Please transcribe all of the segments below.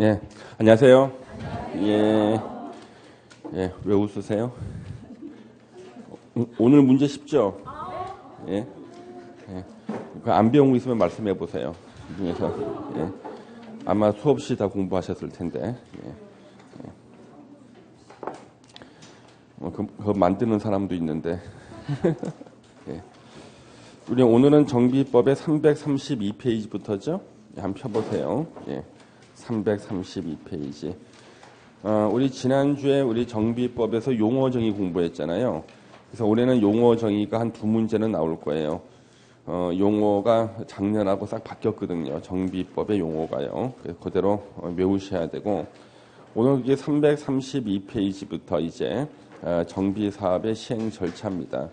예, 안녕하세요. 예, 예, 왜 웃으세요? 오늘 문제 쉽죠? 예, 예. 안 배운 거 있으면 말씀해 보세요. 이 중에서. 예. 아마 수없이 다 공부하셨을 텐데. 예. 그거 만드는 사람도 있는데. 예. 우리 오늘은 정비법의 332페이지부터죠? 한번 펴보세요. 예. 332페이지. 우리 지난주에 우리 정비법에서 용어 정의 공부했잖아요. 그래서 올해는 용어 정의가 한 두 문제는 나올 거예요. 용어가 작년하고 싹 바뀌었거든요. 정비법의 용어가요. 그래서 그대로 외우셔야 되고, 오늘 이게 332페이지부터 이제 정비 사업의 시행 절차입니다.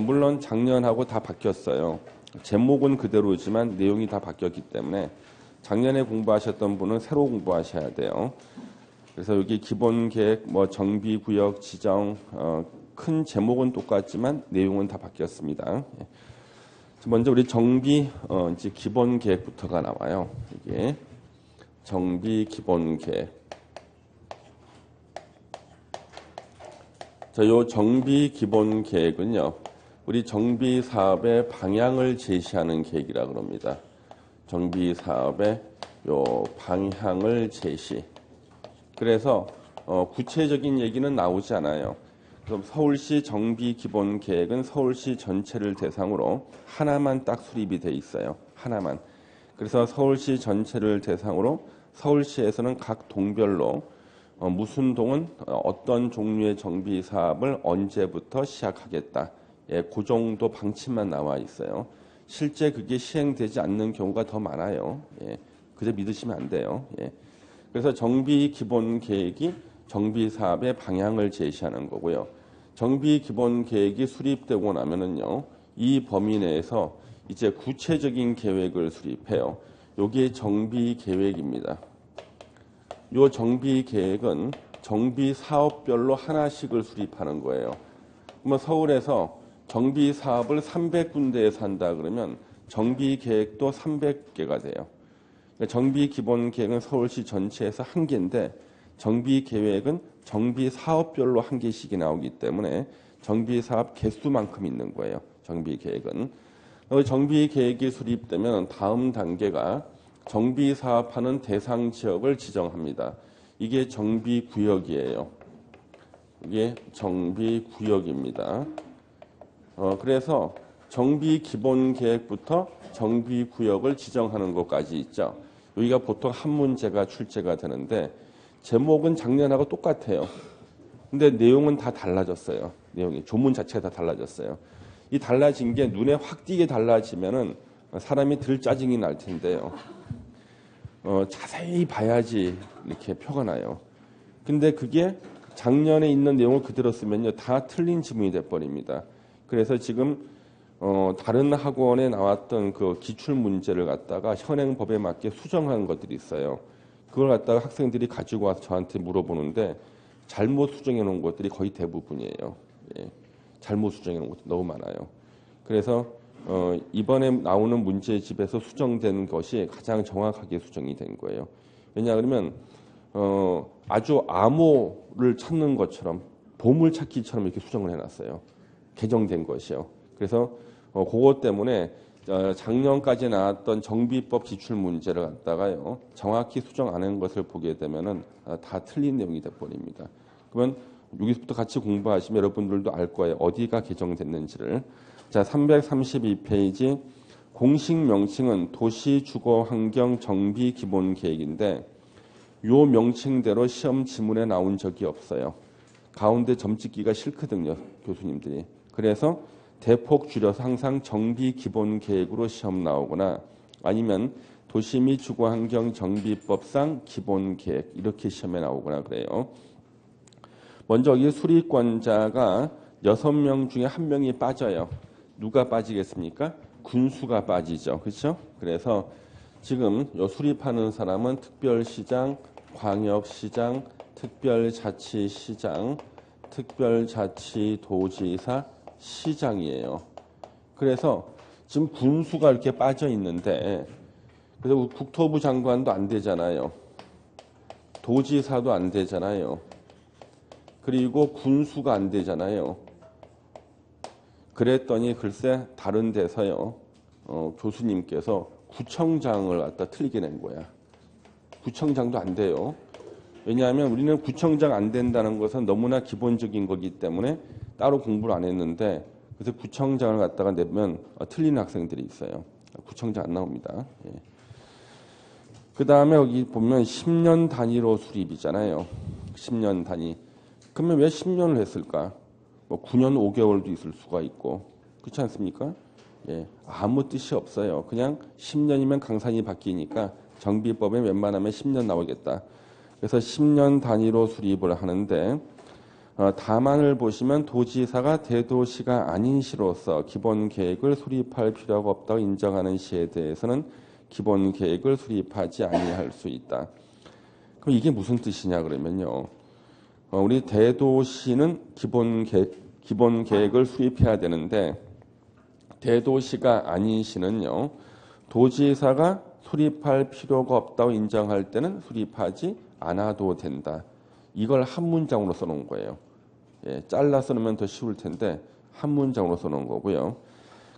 물론 작년하고 다 바뀌었어요. 제목은 그대로지만 내용이 다 바뀌었기 때문에 작년에 공부하셨던 분은 새로 공부하셔야 돼요. 그래서 여기 기본 계획, 뭐 정비 구역 지정, 큰 제목은 똑같지만 내용은 다 바뀌었습니다. 먼저 우리 정비 이제 기본 계획부터가 나와요. 이게 정비 기본 계획. 자, 요 정비 기본 계획은요, 우리 정비 사업의 방향을 제시하는 계획이라 그럽니다. 정비 사업의 요 방향을 제시. 그래서 구체적인 얘기는 나오지 않아요. 그럼 서울시 정비 기본 계획은 서울시 전체를 대상으로 하나만 딱 수립이 돼 있어요. 하나만. 그래서 서울시 전체를 대상으로 서울시에서는 각 동별로 무슨 동은 어떤 종류의 정비 사업을 언제부터 시작하겠다. 예, 그 정도 방침만 나와 있어요. 실제 그게 시행되지 않는 경우가 더 많아요. 예, 그저 믿으시면 안 돼요. 예. 그래서 정비 기본 계획이 정비 사업의 방향을 제시하는 거고요. 정비 기본 계획이 수립되고 나면은요, 이 범위 내에서 이제 구체적인 계획을 수립해요. 요게 정비 계획입니다. 요 정비 계획은 정비 사업별로 하나씩을 수립하는 거예요. 그러면 서울에서 정비 사업을 300군데에서 한다 그러면 정비 계획도 300개가 돼요. 정비 기본 계획은 서울시 전체에서 한 개인데 정비 계획은 정비 사업별로 한 개씩이 나오기 때문에 정비 사업 개수만큼 있는 거예요. 정비 계획은. 정비 계획이 수립되면 다음 단계가 정비 사업하는 대상 지역을 지정합니다. 이게 정비 구역이에요. 이게 정비 구역입니다. 그래서 정비 기본 계획부터 정비 구역을 지정하는 것까지 있죠. 여기가 보통 한 문제가 출제가 되는데 제목은 작년하고 똑같아요. 근데 내용은 다 달라졌어요. 내용이 조문 자체가 다 달라졌어요. 이 달라진 게 눈에 확 띄게 달라지면은 사람이 들 짜증이 날 텐데요. 자세히 봐야지 이렇게 표가 나요. 근데 그게 작년에 있는 내용을 그대로 쓰면요, 다 틀린 지문이 돼버립니다. 그래서 지금 다른 학원에 나왔던 그 기출 문제를 갖다가 현행 법에 맞게 수정한 것들이 있어요. 그걸 갖다가 학생들이 가지고 와서 저한테 물어보는데 잘못 수정해 놓은 것들이 거의 대부분이에요. 예. 잘못 수정해 놓은 것도 너무 많아요. 그래서 이번에 나오는 문제집에서 수정된 것이 가장 정확하게 수정이 된 거예요. 왜냐하면 아주 암호를 찾는 것처럼 보물 찾기처럼 이렇게 수정을 해놨어요. 개정된 것이요. 그래서 그것 때문에 작년까지 나왔던 정비법 기출 문제를 갖다가요, 정확히 수정 안 한 것을 보게 되면은 다 틀린 내용이 돼버립니다. 그러면 여기서부터 같이 공부하시면 여러분들도 알 거예요. 어디가 개정됐는지를. 자, 332페이지 공식 명칭은 도시주거환경정비 기본계획인데 요 명칭대로 시험 지문에 나온 적이 없어요. 가운데 점 찍기가 싫거든요, 교수님들이. 그래서 대폭 줄여서 항상 정비 기본 계획으로 시험 나오거나 아니면 도시 및 주거환경 정비법상 기본 계획 이렇게 시험에 나오거나 그래요. 먼저 이 수리권자가 6명 중에 1명이 빠져요. 누가 빠지겠습니까? 군수가 빠지죠. 그렇죠? 그래서 지금 요 수립하는 사람은 특별시장, 광역시장, 특별자치시장, 특별자치도지사, 시장이에요. 그래서 지금 군수가 이렇게 빠져 있는데, 그래서 국토부 장관도 안 되잖아요. 도지사도 안 되잖아요. 그리고 군수가 안 되잖아요. 그랬더니 글쎄 다른 데서요. 교수님께서 구청장을 갖다 틀리게 낸 거야. 구청장도 안 돼요. 왜냐하면 우리는 구청장 안 된다는 것은 너무나 기본적인 거기 때문에 따로 공부를 안 했는데 그래서 구청장을 갖다가 내면 틀린 학생들이 있어요. 구청장 안 나옵니다. 예. 그 다음에 여기 보면 10년 단위로 수립이잖아요. 10년 단위. 그러면 왜 10년을 했을까? 뭐 9년 5개월도 있을 수가 있고 그렇지 않습니까? 예, 아무 뜻이 없어요. 그냥 10년이면 강산이 바뀌니까 정비법에 웬만하면 10년 나오겠다. 그래서 10년 단위로 수립을 하는데 다만을 보시면 도지사가 대도시가 아닌 시로서 기본 계획을 수립할 필요가 없다고 인정하는 시에 대해서는 기본 계획을 수립하지 아니할 수 있다. 그럼 이게 무슨 뜻이냐 그러면요. 우리 대도시는 기본 계획을 수립해야 되는데 대도시가 아닌 시는요. 도지사가 수립할 필요가 없다고 인정할 때는 수립하지 않아도 된다. 이걸 한 문장으로 써놓은 거예요. 예, 잘라서 넣으면 더 쉬울 텐데 한 문장으로 써놓은 거고요.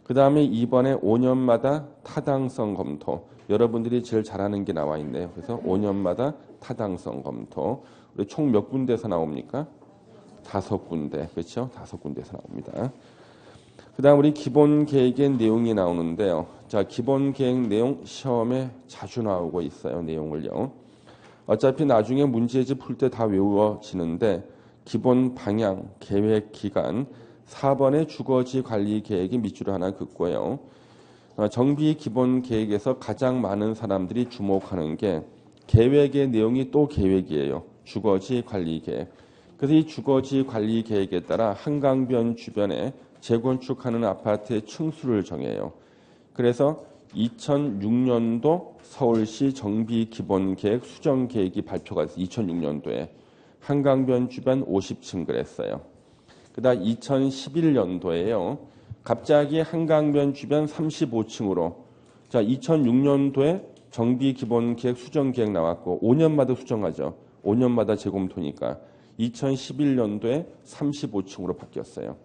그 다음에 이번에 5년마다 타당성 검토. 여러분들이 제일 잘하는 게 나와 있네요. 그래서 5년마다 타당성 검토. 우리 총 몇 군데에서 나옵니까? 5군데. 그렇죠? 5군데에서 나옵니다. 그 다음 우리 기본 계획의 내용이 나오는데요. 자, 기본 계획 내용 시험에 자주 나오고 있어요. 내용을요. 어차피 나중에 문제집 풀 때 다 외워지는데 기본 방향, 계획 기간, 4번의 주거지 관리 계획이 밑줄을 하나 긋고요. 정비 기본 계획에서 가장 많은 사람들이 주목하는 게 계획의 내용이 또 계획이에요. 주거지 관리 계획. 그래서 이 주거지 관리 계획에 따라 한강변 주변에 재건축하는 아파트의 층수를 정해요. 그래서 2006년도 서울시 정비 기본 계획 수정 계획이 발표가 돼서 2006년도에 한강변 주변 50층 그랬어요. 그다음 2011년도에요. 갑자기 한강변 주변 35층으로 자 2006년도에 정비 기본 계획 수정 계획 나왔고 5년마다 수정하죠. 5년마다 재검토니까 2011년도에 35층으로 바뀌었어요.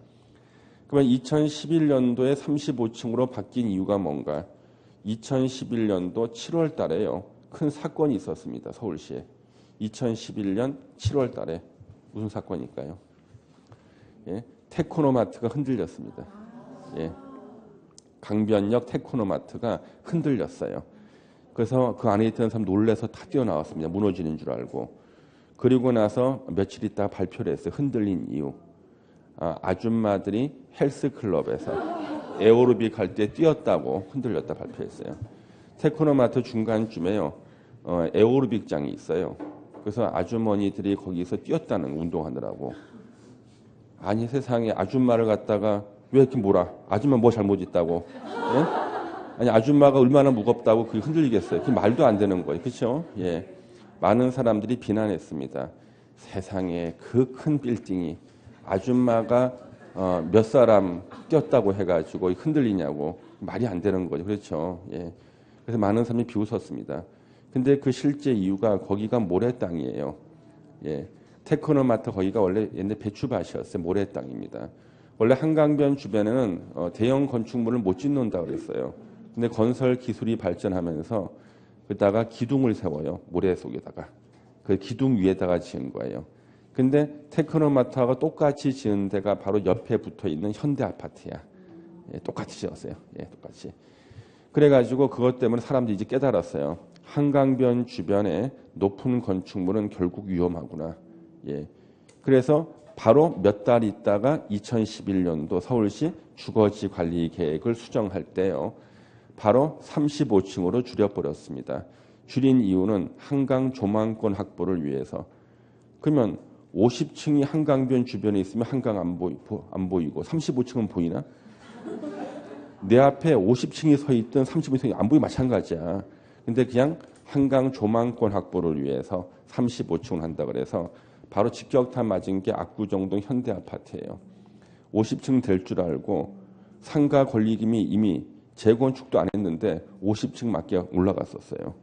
그러면 2011년도에 35층으로 바뀐 이유가 뭔가? 2011년도 7월 달에요. 큰 사건이 있었습니다. 서울시에. 2011년 7월 달에 무슨 사건일까요? 예, 테크노마트가 흔들렸습니다. 예, 강변역 테크노마트가 흔들렸어요. 그래서 그 안에 있던 사람 놀래서 다 뛰어나왔습니다. 무너지는 줄 알고. 그리고 나서 며칠 있다가 발표를 했어요. 흔들린 이유. 아줌마들이 헬스클럽에서 에어로빅 할 때 뛰었다고 흔들렸다 발표했어요. 테크노마트 중간쯤에요. 에어로빅장이 있어요. 그래서 아주머니들이 거기서 뛰었다는 운동하느라고. 아니 세상에 아줌마를 갖다가 왜 이렇게 몰아? 아줌마 뭐 잘못 있다고? 예? 아니 아줌마가 얼마나 무겁다고 그게 흔들리겠어요? 그 말도 안 되는 거예요. 그렇죠? 예. 많은 사람들이 비난했습니다. 세상에 그 큰 빌딩이 아줌마가 몇 사람 뛰었다고 해가지고 흔들리냐고 말이 안 되는 거죠. 그렇죠? 예. 그래서 많은 사람이 비웃었습니다. 근데 그 실제 이유가 거기가 모래 땅이에요. 예. 테크노마트 거기가 원래 옛날 배추밭이었어요. 모래 땅입니다. 원래 한강변 주변에는 대형 건축물을 못 짓는다 그랬어요. 근데 건설 기술이 발전하면서 그다가 기둥을 세워요. 모래 속에다가. 그 기둥 위에다가 지은 거예요. 근데 테크노마트하고 똑같이 지은 데가 바로 옆에 붙어 있는 현대 아파트야. 예, 똑같이 지었어요. 예, 똑같이. 그래가지고 그것 때문에 사람들이 이제 깨달았어요. 한강변 주변에 높은 건축물은 결국 위험하구나. 예. 그래서 바로 몇 달 있다가 2011년도 서울시 주거지 관리 계획을 수정할 때요. 바로 35층으로 줄여버렸습니다. 줄인 이유는 한강 조망권 확보를 위해서. 그러면 50층이 한강변 주변에 있으면 한강 안 보이고 35층은 보이나? 내 앞에 50층이 서 있든 35층이 안 보이면 마찬가지야. 근데 그냥 한강 조망권 확보를 위해서 35층을 한다 그래서 바로 직격탄 맞은 게 압구정동 현대 아파트예요. 50층 될 줄 알고 상가 권리금이 이미 재건축도 안 했는데 50층 맞게 올라갔었어요.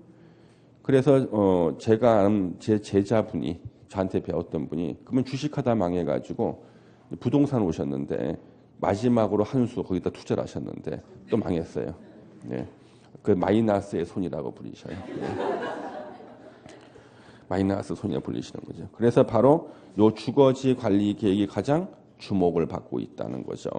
그래서 제가 아는 제 제자분이 저한테 배웠던 분이 그러면 주식하다 망해가지고 부동산 오셨는데 마지막으로 한 수 거기다 투자를 하셨는데 또 망했어요. 네. 그 마이너스의 손이라고 부르셔요. 네. 마이너스 손이라고 불리시는 거죠. 그래서 바로 요 주거지 관리 계획이 가장 주목을 받고 있다는 거죠.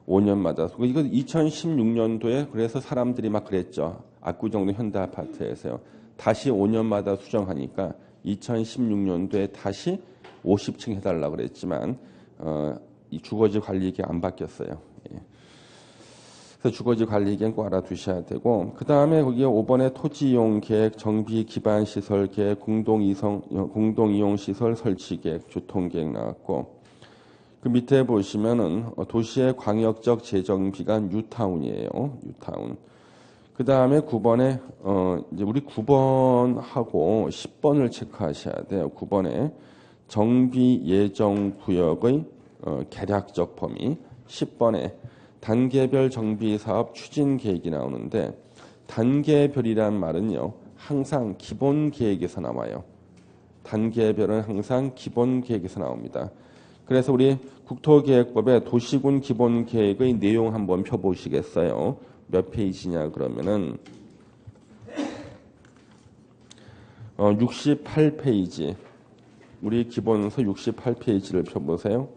5년마다. 이거 2016년도에 그래서 사람들이 막 그랬죠. 압구정동 현대아파트에서요. 다시 5년마다 수정하니까 2016년도에 다시 50층 해달라고 그랬지만 이 주거지 관리계획 안 바뀌었어요. 예. 그래서 주거지 관리계획 꼭 알아두셔야 되고 그 다음에 거기에 5번에 토지이용 계획, 정비 기반 시설 계획, 공동이용 시설 설치 계획, 교통 계획 나왔고 그 밑에 보시면은 도시의 광역적 재정비가 뉴타운이에요. 뉴타운. 그 다음에 9번에 이제 우리 9번하고 10번을 체크하셔야 돼요. 9번에 정비 예정 구역의 개략적 범위, 10번에 단계별 정비 사업 추진 계획이 나오는데 단계별이란 말은요. 항상 기본 계획에서 나와요. 단계별은 항상 기본 계획에서 나옵니다. 그래서 우리 국토계획법의 도시군 기본 계획의 내용 한번 펴보시겠어요? 몇 페이지냐 그러면은 68페이지. 우리 기본서 68페이지를 펴보세요.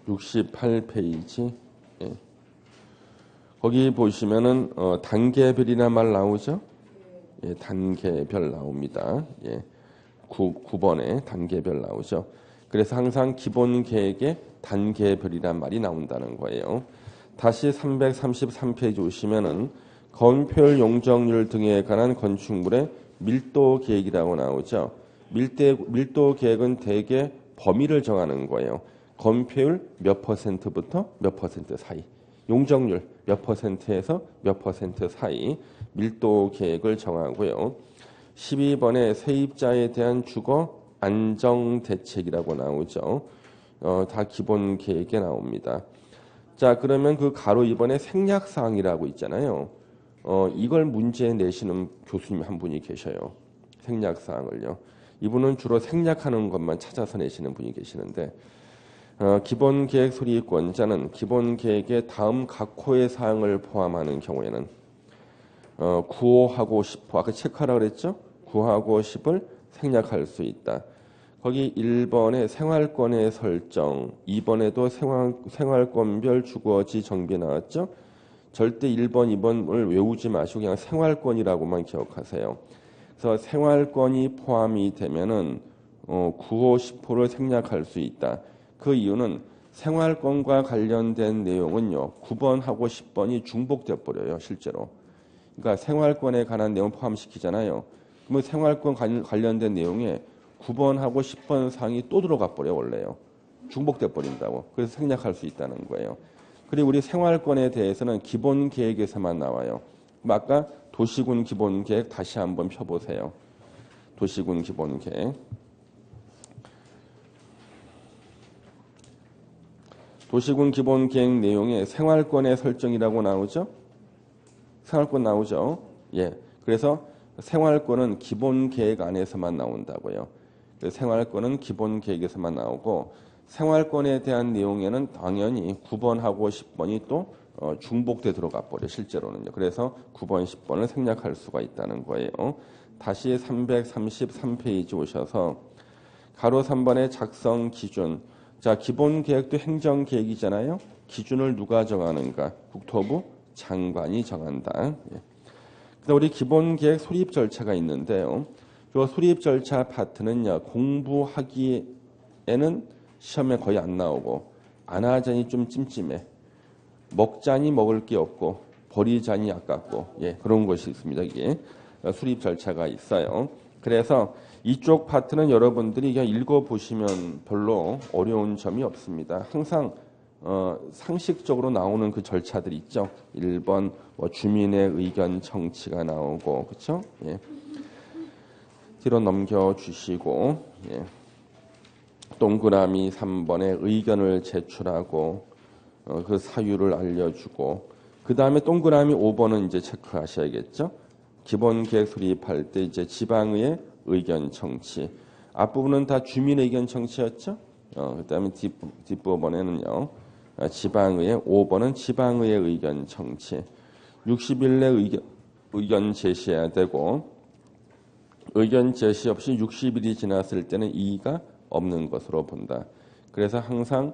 (68페이지) 예. 거기 보시면은 단계별이란 말 나오죠? 예, 단계별 나옵니다. 예. 9번에 단계별 나오죠. 그래서 항상 기본 계획에 단계별이란 말이 나온다는 거예요. 다시 333페이지 오시면은 건폐율 용적률 등에 관한 건축물의 밀도 계획이라고 나오죠. 밀도 계획은 대개 범위를 정하는 거예요. 건폐율 몇 %부터 몇 % 사이, 용적률 몇 %에서 몇 % 사이 밀도 계획을 정하고요. 12번에 세입자에 대한 주거 안정 대책이라고 나오죠. 다 기본 계획에 나옵니다. 자, 그러면 그 가로 2번에 생략사항이라고 있잖아요. 이걸 문제 내시는 교수님 한 분이 계셔요. 생략사항을요. 이분은 주로 생략하는 것만 찾아서 내시는 분이 계시는데 기본계획 소리권자는 기본계획의 다음 각 호의 사항을 포함하는 경우에는 9호하고 10호 아까 체크하라고 그랬죠? 9하고 10을 생략할 수 있다. 거기 1번에 생활권의 설정, 2번에도 생활권별 주거지 정비 나왔죠? 절대 1번, 2번을 외우지 마시고 그냥 생활권이라고만 기억하세요. 그래서 생활권이 포함이 되면은 9호, 10호를 생략할 수 있다. 그 이유는 생활권과 관련된 내용은요. 9번하고 10번이 중복돼 버려요. 실제로. 그러니까 생활권에 관한 내용 포함시키잖아요. 그러면 생활권 관련된 내용에 9번하고 10번 사항이 또 들어가 버려요. 원래요. 중복돼 버린다고. 그래서 생략할 수 있다는 거예요. 그리고 우리 생활권에 대해서는 기본 계획에서만 나와요. 그럼 아까 도시군 기본 계획 다시 한번 펴보세요. 도시군 기본 계획. 도시군 기본 계획 내용에 생활권의 설정이라고 나오죠? 생활권 나오죠? 예. 그래서 생활권은 기본 계획 안에서만 나온다고요. 생활권은 기본 계획에서만 나오고 생활권에 대한 내용에는 당연히 9번하고 10번이 또 중복돼 들어가 버려 실제로는요. 그래서 9번, 10번을 생략할 수가 있다는 거예요. 다시 333페이지 오셔서 가로 3번의 작성 기준. 자, 기본 계획도 행정 계획이잖아요. 기준을 누가 정하는가? 국토부 장관이 정한다. 예. 우리 기본 계획 수립 절차가 있는데요. 이 수립 절차 파트는요. 공부하기에는 시험에 거의 안 나오고 안 하자니 좀 찜찜해. 먹자니 먹을 게 없고 버리자니 아깝고 예, 그런 것이 있습니다. 이게 수립 절차가 있어요. 그래서 이쪽 파트는 여러분들이 그냥 읽어보시면 별로 어려운 점이 없습니다. 항상 상식적으로 나오는 그 절차들이 있죠. 1번 주민의 의견 청취가 나오고 그렇죠? 예. 뒤로 넘겨주시고 예. 동그라미 3번에 의견을 제출하고 그 사유를 알려주고 그 다음에 동그라미 5번은 이제 체크하셔야겠죠. 기본계획 수립할 때 이제 지방의회 의견 청취. 앞부분은 다 주민 의견 청취였죠. 그 다음에 뒷부분에는요. 지방의회 5번은 지방의회 의견 청취. 60일 내 의견 제시해야 되고 의견 제시 없이 60일이 지났을 때는 이의가 없는 것으로 본다. 그래서 항상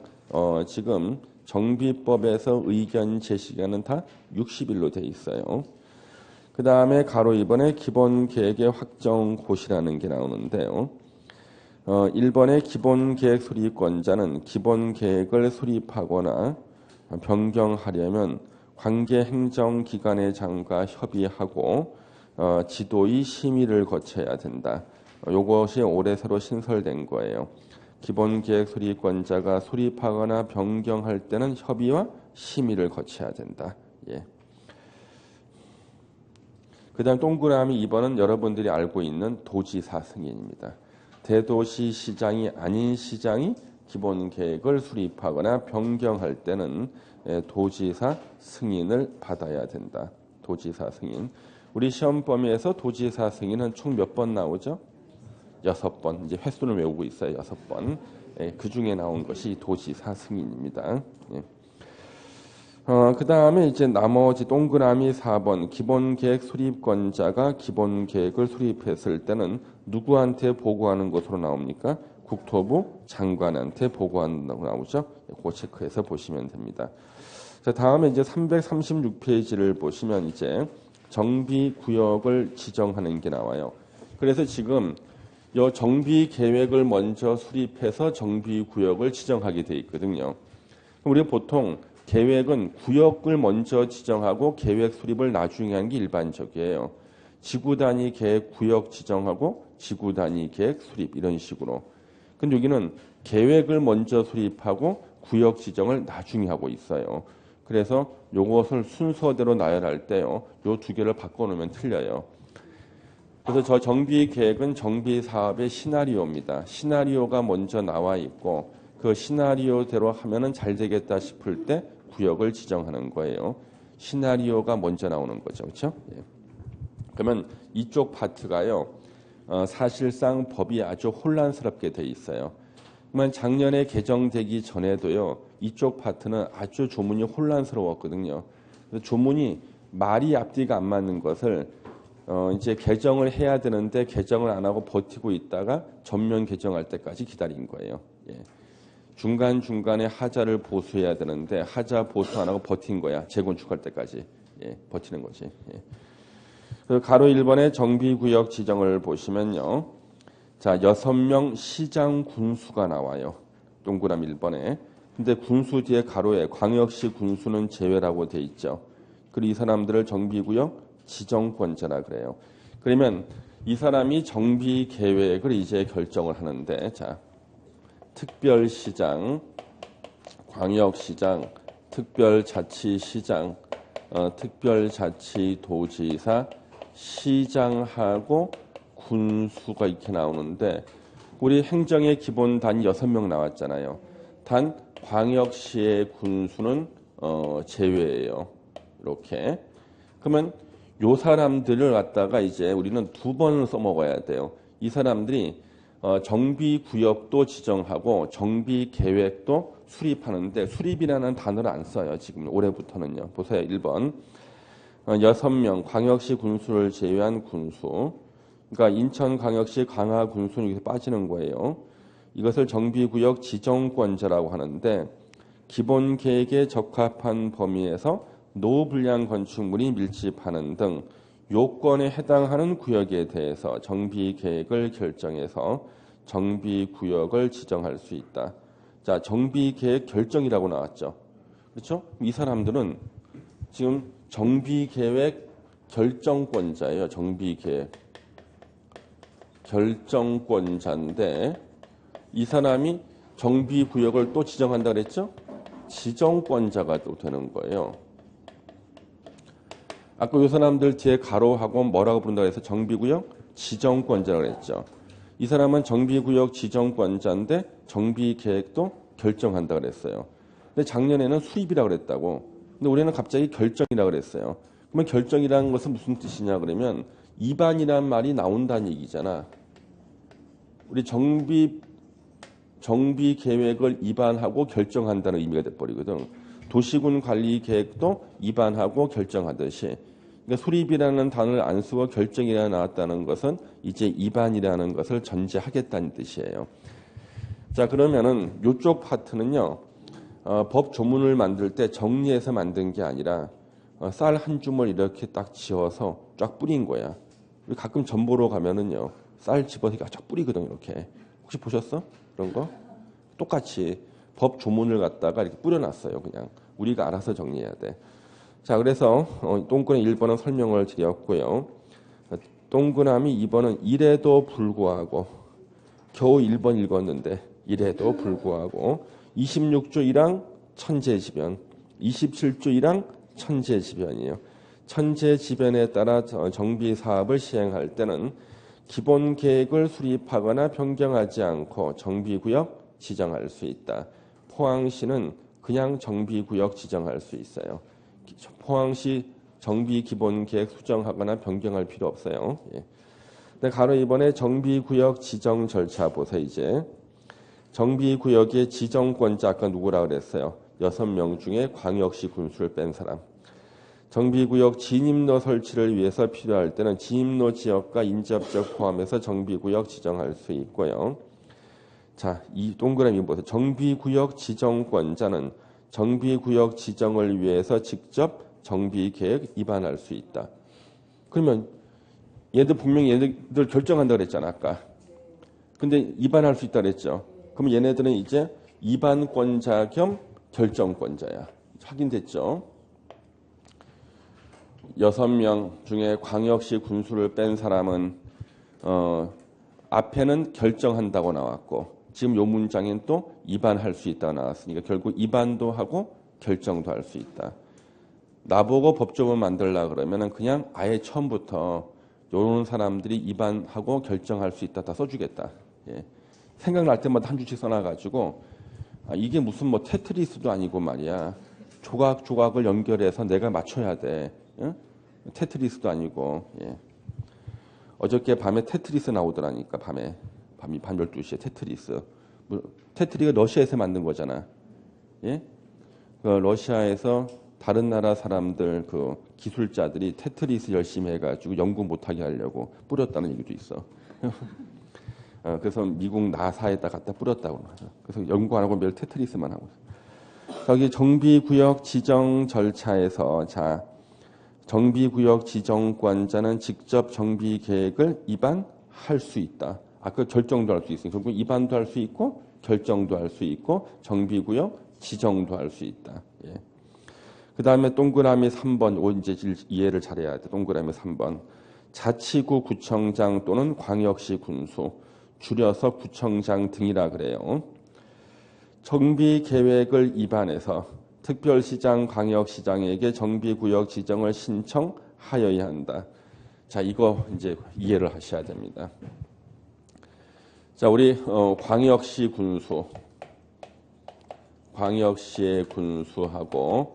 지금 정비법에서 의견 제시기간은 다 60일로 돼 있어요. 그 다음에 가로 2번에 기본계획의 확정고시라는 게 나오는데요. 1번의 기본계획 수립권자는 기본계획을 수립하거나 변경하려면 관계행정기관의 장과 협의하고 지도의 심의를 거쳐야 된다. 이것이 올해 새로 신설된 거예요. 기본계획 수립권자가 수립하거나 변경할 때는 협의와 심의를 거쳐야 된다. 예. 그 다음 동그라미 2번은 여러분들이 알고 있는 도지사 승인입니다. 대도시 시장이 아닌 시장이 기본계획을 수립하거나 변경할 때는 도지사 승인을 받아야 된다. 도지사 승인. 우리 시험 범위에서 도지사 승인은 총 몇 번 나오죠? 6번. 이제 횟수를 외우고 있어요. 6번. 그 중에 나온 것이 도지사 승인입니다. 예. 그 다음에 이제 나머지 동그라미 4번 기본계획 수립권자가 기본계획을 수립했을 때는 누구한테 보고하는 것으로 나옵니까? 국토부 장관한테 보고한다고 나오죠. 그거 체크해서 보시면 됩니다. 자, 다음에 이제 336페이지를 보시면 이제 정비구역을 지정하는 게 나와요. 그래서 지금 이 정비계획을 먼저 수립해서 정비구역을 지정하게 돼 있거든요. 우리가 보통 계획은 구역을 먼저 지정하고 계획 수립을 나중에 하는 게 일반적이에요. 지구 단위 계획 구역 지정하고 지구 단위 계획 수립 이런 식으로. 근데 여기는 계획을 먼저 수립하고 구역 지정을 나중에 하고 있어요. 그래서 요것을 순서대로 나열할 때요. 요 두 개를 바꿔놓으면 틀려요. 그래서 저 정비 계획은 정비 사업의 시나리오입니다. 시나리오가 먼저 나와 있고 그 시나리오대로 하면은 잘 되겠다 싶을 때 구역을 지정하는 거예요. 시나리오가 먼저 나오는 거죠. 그렇죠? 예. 그러면 이쪽 파트가요. 사실상 법이 아주 혼란스럽게 돼 있어요. 그러면 작년에 개정되기 전에도요. 이쪽 파트는 아주 조문이 혼란스러웠거든요. 조문이 말이 앞뒤가 안 맞는 것을 이제 개정을 해야 되는데 개정을 안 하고 버티고 있다가 전면 개정할 때까지 기다린 거예요. 예. 중간중간에 하자를 보수해야 되는데 하자 보수 안 하고 버틴 거야. 재건축할 때까지. 예, 버티는 거지. 예. 그 가로 1번의 정비구역 지정을 보시면요. 자, 6명 시장 군수가 나와요. 동그라미 1번에. 근데 군수 뒤에 가로에 광역시 군수는 제외라고 돼 있죠. 그리고 이 사람들을 정비구역 지정권자라 그래요. 그러면 이 사람이 정비계획을 이제 결정을 하는데 자, 특별시장, 광역시장, 특별자치시장, 특별자치도지사, 시장하고 군수가 이렇게 나오는데 우리 행정의 기본 단위 6명 나왔잖아요. 단 광역시의 군수는 제외예요. 이렇게. 그러면 요 사람들을 갖다가 이제 우리는 2번을 써먹어야 돼요. 이 사람들이 정비구역도 지정하고 정비계획도 수립하는데 수립이라는 단어를 안 써요. 지금 올해부터는요. 보세요. 1번 6명 광역시 군수를 제외한 군수. 그러니까 인천광역시 강화군수는 여기서 빠지는 거예요. 이것을 정비구역 지정권자라고 하는데 기본계획에 적합한 범위에서 노불량 건축물이 밀집하는 등 요건에 해당하는 구역에 대해서 정비계획을 결정해서 정비구역을 지정할 수 있다. 자, 정비계획 결정이라고 나왔죠. 그렇죠? 이 사람들은 지금 정비계획 결정권자예요. 정비계획 결정권자인데 이 사람이 정비구역을 또 지정한다 그랬죠? 지정권자가 또 되는 거예요. 아까 이 사람들 뒤에 가로하고 뭐라고 부른다고 해서 정비구역 지정권자라고 그랬죠. 이 사람은 정비구역 지정권자인데 정비계획도 결정한다 그랬어요. 근데 작년에는 수립이라고 그랬다고. 근데 올해는 갑자기 결정이라고 그랬어요. 그러면 결정이라는 것은 무슨 뜻이냐 그러면 입안이란 말이 나온다는 얘기잖아. 우리 정비 계획을 입안하고 결정한다는 의미가 돼버리거든. 도시군 관리 계획도 입안하고 결정하듯이. 그러니까 수립이라는 단어를 안 쓰고 결정이라 나왔다는 것은 이제 입안이라는 것을 전제하겠다는 뜻이에요. 자, 그러면은 이쪽 파트는요. 법 조문을 만들 때 정리해서 만든 게 아니라 쌀 한 주먹 이렇게 딱 지어서 쫙 뿌린 거야. 우리 가끔 전보로 가면은요. 쌀 집어서 쫙 뿌리거든 이렇게. 혹시 보셨어? 그런 거? 똑같이 법 조문을 갖다가 이렇게 뿌려놨어요. 그냥 우리가 알아서 정리해야 돼. 자, 그래서 동그라미 1번은 설명을 드렸고요. 동그라미 2번은 이래도 불구하고 겨우 1번 읽었는데 이래도 불구하고 26조 1항 천재지변, 27조 1항 천재지변이에요. 천재지변에 따라 정비 사업을 시행할 때는 기본 계획을 수립하거나 변경하지 않고 정비구역 지정할 수 있다. 포항시는 그냥 정비구역 지정할 수 있어요. 포항시 정비 기본 계획 수정하거나 변경할 필요 없어요. 예. 근데 가로 이번에 정비구역 지정 절차 보세요. 이제 정비구역의 지정권자 아까 누구라 그랬어요? 6명 중에 광역시 군수를 뺀 사람. 정비구역 진입로 설치를 위해서 필요할 때는 진입로 지역과 인접지역 포함해서 정비구역 지정할 수 있고요. 자, 이 동그라미 보세요. 정비구역 지정권자는 정비구역 지정을 위해서 직접 정비계획 입안할 수 있다. 그러면 얘들 분명히 얘네들 결정한다고 그랬잖아 아까. 근데 입안할 수 있다 그랬죠. 그럼 얘네들은 이제 입안권자 겸 결정권자야. 확인됐죠? 6명 중에 광역시 군수를 뺀 사람은 앞에는 결정한다고 나왔고 지금 요 문장엔 또 입안할 수 있다고 나왔으니까 결국 입안도 하고 결정도 할 수 있다. 나보고 법조문 만들려고 그러면은 그냥 아예 처음부터 요런 사람들이 입안하고 결정할 수 있다 다 써주겠다. 예. 생각날 때마다 한 줄씩 써놔가지고 이게 무슨 뭐 테트리스도 아니고 말이야. 조각조각을 연결해서 내가 맞춰야 돼. 예? 테트리스도 아니고. 예. 어저께 밤에 테트리스 나오더라니까. 밤 12시에 테트리스. 테트리가 러시아에서 만든 거잖아. 예? 그 러시아에서 다른 나라 사람들 그 기술자들이 테트리스 열심히 해가지고 연구 못하게 하려고 뿌렸다는 얘기도 있어. 그래서 미국 나사에다 갖다 뿌렸다고. 그래서 연구 안 하고 매일 테트리스만 하고 있어. 여기 정비구역 지정 절차에서 자 정비구역 지정권자는 직접 정비계획을 입안할 수 있다. 아까 결정도 할 수 있으니까 결국 입안도 할 수 있고 결정도 할 수 있고 정비구역 지정도 할 수 있다. 예. 그 다음에 동그라미 3번 이제 이해를 잘해야 돼. 동그라미 3번 자치구 구청장 또는 광역시 군수 줄여서 구청장 등이라 그래요. 정비계획을 입안해서 특별시장, 광역시장에게 정비구역 지정을 신청하여야 한다. 자, 이거 이제 이해를 하셔야 됩니다. 자, 우리 광역시 군수, 광역시의 군수하고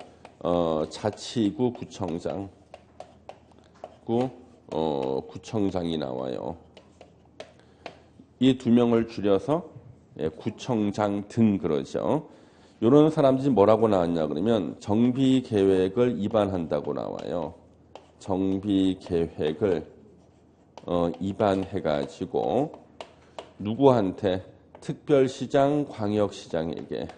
자치구 구청장, 구청장이 나와요. 이 두 명을 줄여서 구청장 등 그러죠. 이런 사람들이 뭐라고 나왔냐 그러면 정비계획을 입안한다고 나와요. 정비계획을 입안해가지고 누구한테? 특별시장, 광역시장에게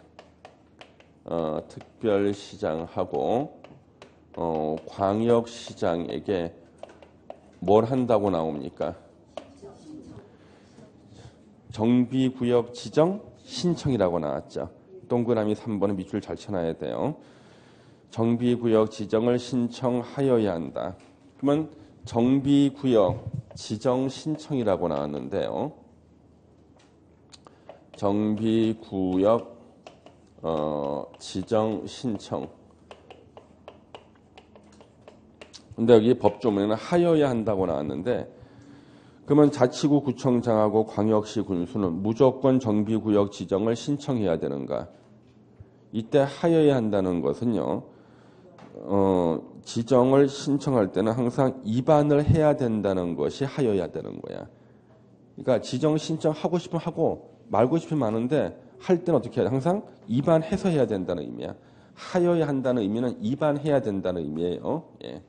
특별시장하고 광역시장에게 뭘 한다고 나옵니까? 정비구역 지정 신청이라고 나왔죠. 동그라미 3번은 밑줄 잘 쳐놔야 돼요. 정비구역 지정을 신청하여야 한다. 그러면 정비구역 지정 신청이라고 나왔는데요. 정비구역 지정 신청. 근데 여기 법조문에는 하여야 한다고 나왔는데 그러면 자치구 구청장하고 광역시 군수는 무조건 정비구역 지정을 신청해야 되는가? 이때 하여야 한다는 것은요. 지정을 신청할 때는 항상 입안을 해야 된다는 것이 하여야 되는 거야. 그러니까 지정 신청하고 싶으면 하고 말고 싶으면 마는데 할 때는 어떻게 해야 돼? 항상 입안해서 해야 된다는 의미야. 하여야 한다는 의미는 입안해야 된다는 의미예요. 예.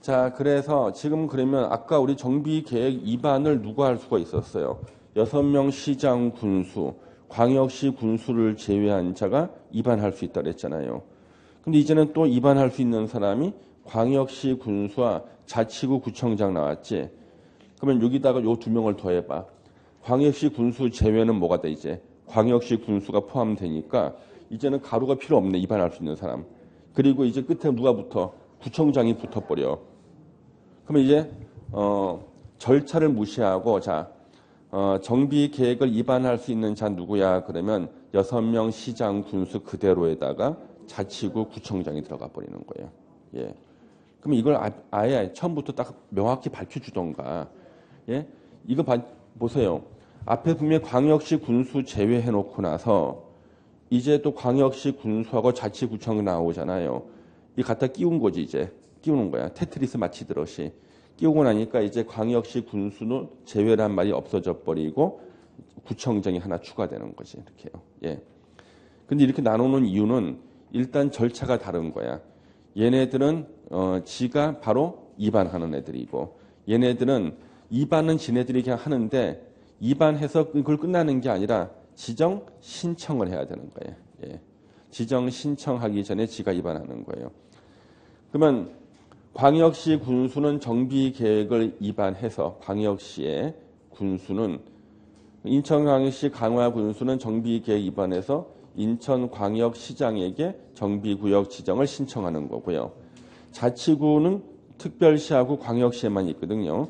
자, 그래서 지금 그러면 아까 우리 정비계획 입안을 누가 할 수가 있었어요? 6명 시장 군수, 광역시 군수를 제외한 자가 입안할 수 있다고 했잖아요. 근데 이제는 또 입안할 수 있는 사람이 광역시 군수와 자치구 구청장 나왔지. 그러면 여기다가 요 2명을 더해봐. 광역시 군수 제외는 뭐가 돼 이제? 광역시 군수가 포함되니까 이제는 가루가 필요 없네. 입안할 수 있는 사람. 그리고 이제 끝에 누가 붙어? 구청장이 붙어버려. 그러면 이제 절차를 무시하고 자 정비 계획을 입안할 수 있는 자 누구야? 그러면 6명 시장 군수 그대로에다가 자치구 구청장이 들어가 버리는 거예요. 예. 그럼 이걸 아예 처음부터 딱 명확히 밝혀주던가. 예. 이거 보세요. 앞에 분명히 광역시 군수 제외해놓고 나서 이제 또 광역시 군수하고 자치구청 나오잖아요. 이 갖다 끼운 거지 이제. 끼우는 거야. 테트리스 마치듯이. 끼우고 나니까 이제 광역시 군수는 제외란 말이 없어져 버리고 구청장이 하나 추가되는 거지. 이렇게요. 예. 근데 이렇게 나누는 이유는 일단 절차가 다른 거야. 얘네들은 지가 바로 입안하는 애들이고 얘네들은 입안은 지네들이 그냥 하는데 입안해서 그걸 끝나는 게 아니라 지정 신청을 해야 되는 거예요. 예. 지정 신청하기 전에 지가 입안하는 거예요. 그러면 광역시 군수는 정비 계획을 입안해서 광역시의 군수는 인천광역시 강화군수는 정비 계획 입안해서 인천광역시장에게 정비구역 지정을 신청하는 거고요. 자치구는 특별시하고 광역시에만 있거든요.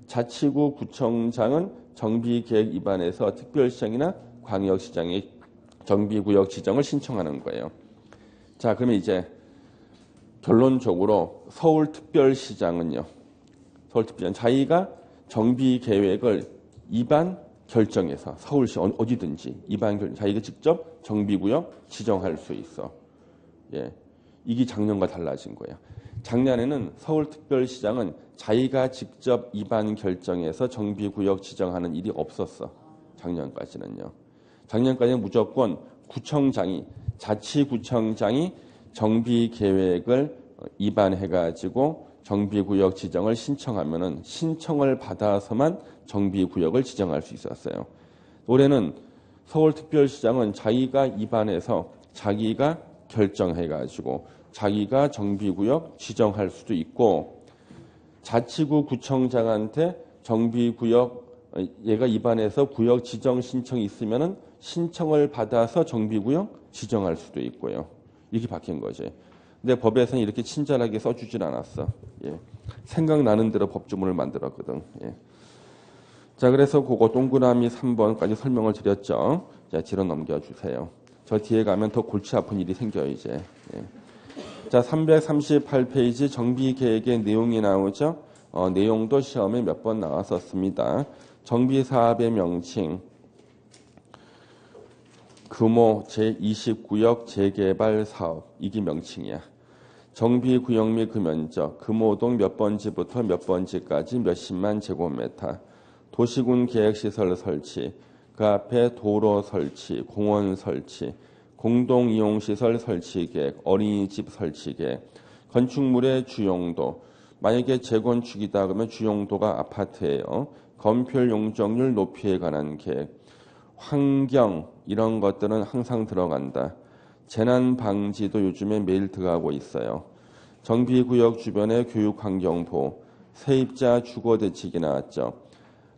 자치구 구청장은 정비계획 입안해서 특별시장이나 광역시장의 정비구역 지정을 신청하는 거예요. 자, 그러면 이제 결론적으로 서울특별시장은요. 서울특별시장 자기가 정비계획을 입안 결정해서 서울시 어디든지 입안 결정 자기가 직접 정비구역 지정할 수 있어. 예, 이게 작년과 달라진 거예요. 작년에는 서울특별시장은 자기가 직접 입안 결정해서 정비구역 지정하는 일이 없었어. 작년까지는요. 작년까지는 무조건 구청장이 자치구청장이 정비계획을 입안해가지고 정비구역 지정을 신청하면은 신청을 받아서만 정비구역을 지정할 수 있었어요. 올해는 서울특별시장은 자기가 입안해서 자기가 결정해가지고 자기가 정비구역 지정할 수도 있고 자치구 구청장한테 정비구역 얘가 입안해서 구역 지정 신청이 있으면은 신청을 받아서 정비구역 지정할 수도 있고요. 이렇게 바뀐 거지. 근데 법에서는 이렇게 친절하게 써주질 않았어. 예. 생각나는 대로 법조문을 만들었거든. 예. 자, 그래서 그거 동그라미 3번까지 설명을 드렸죠. 자, 뒤로 넘겨주세요. 저 뒤에 가면 더 골치 아픈 일이 생겨요, 이제. 예. 자, 338페이지 정비계획의 내용이 나오죠. 내용도 시험에 몇 번 나왔었습니다. 정비사업의 명칭, 금호 제29역 재개발 사업, 이게 명칭이야. 정비구역 및 그 면적, 금호동 몇 번지부터 몇 번지까지 몇십만 제곱미터, 도시군 계획시설 설치, 그 앞에 도로 설치, 공원 설치, 공동이용시설 설치 계획, 어린이집 설치 계획, 건축물의 주용도, 만약에 재건축이다 그러면 주용도가 아파트예요. 건폐율 용적률 높이에 관한 계획, 환경 이런 것들은 항상 들어간다. 재난 방지도 요즘에 매일 들어가고 있어요. 정비구역 주변의 교육환경보호, 세입자 주거 대책이 나왔죠.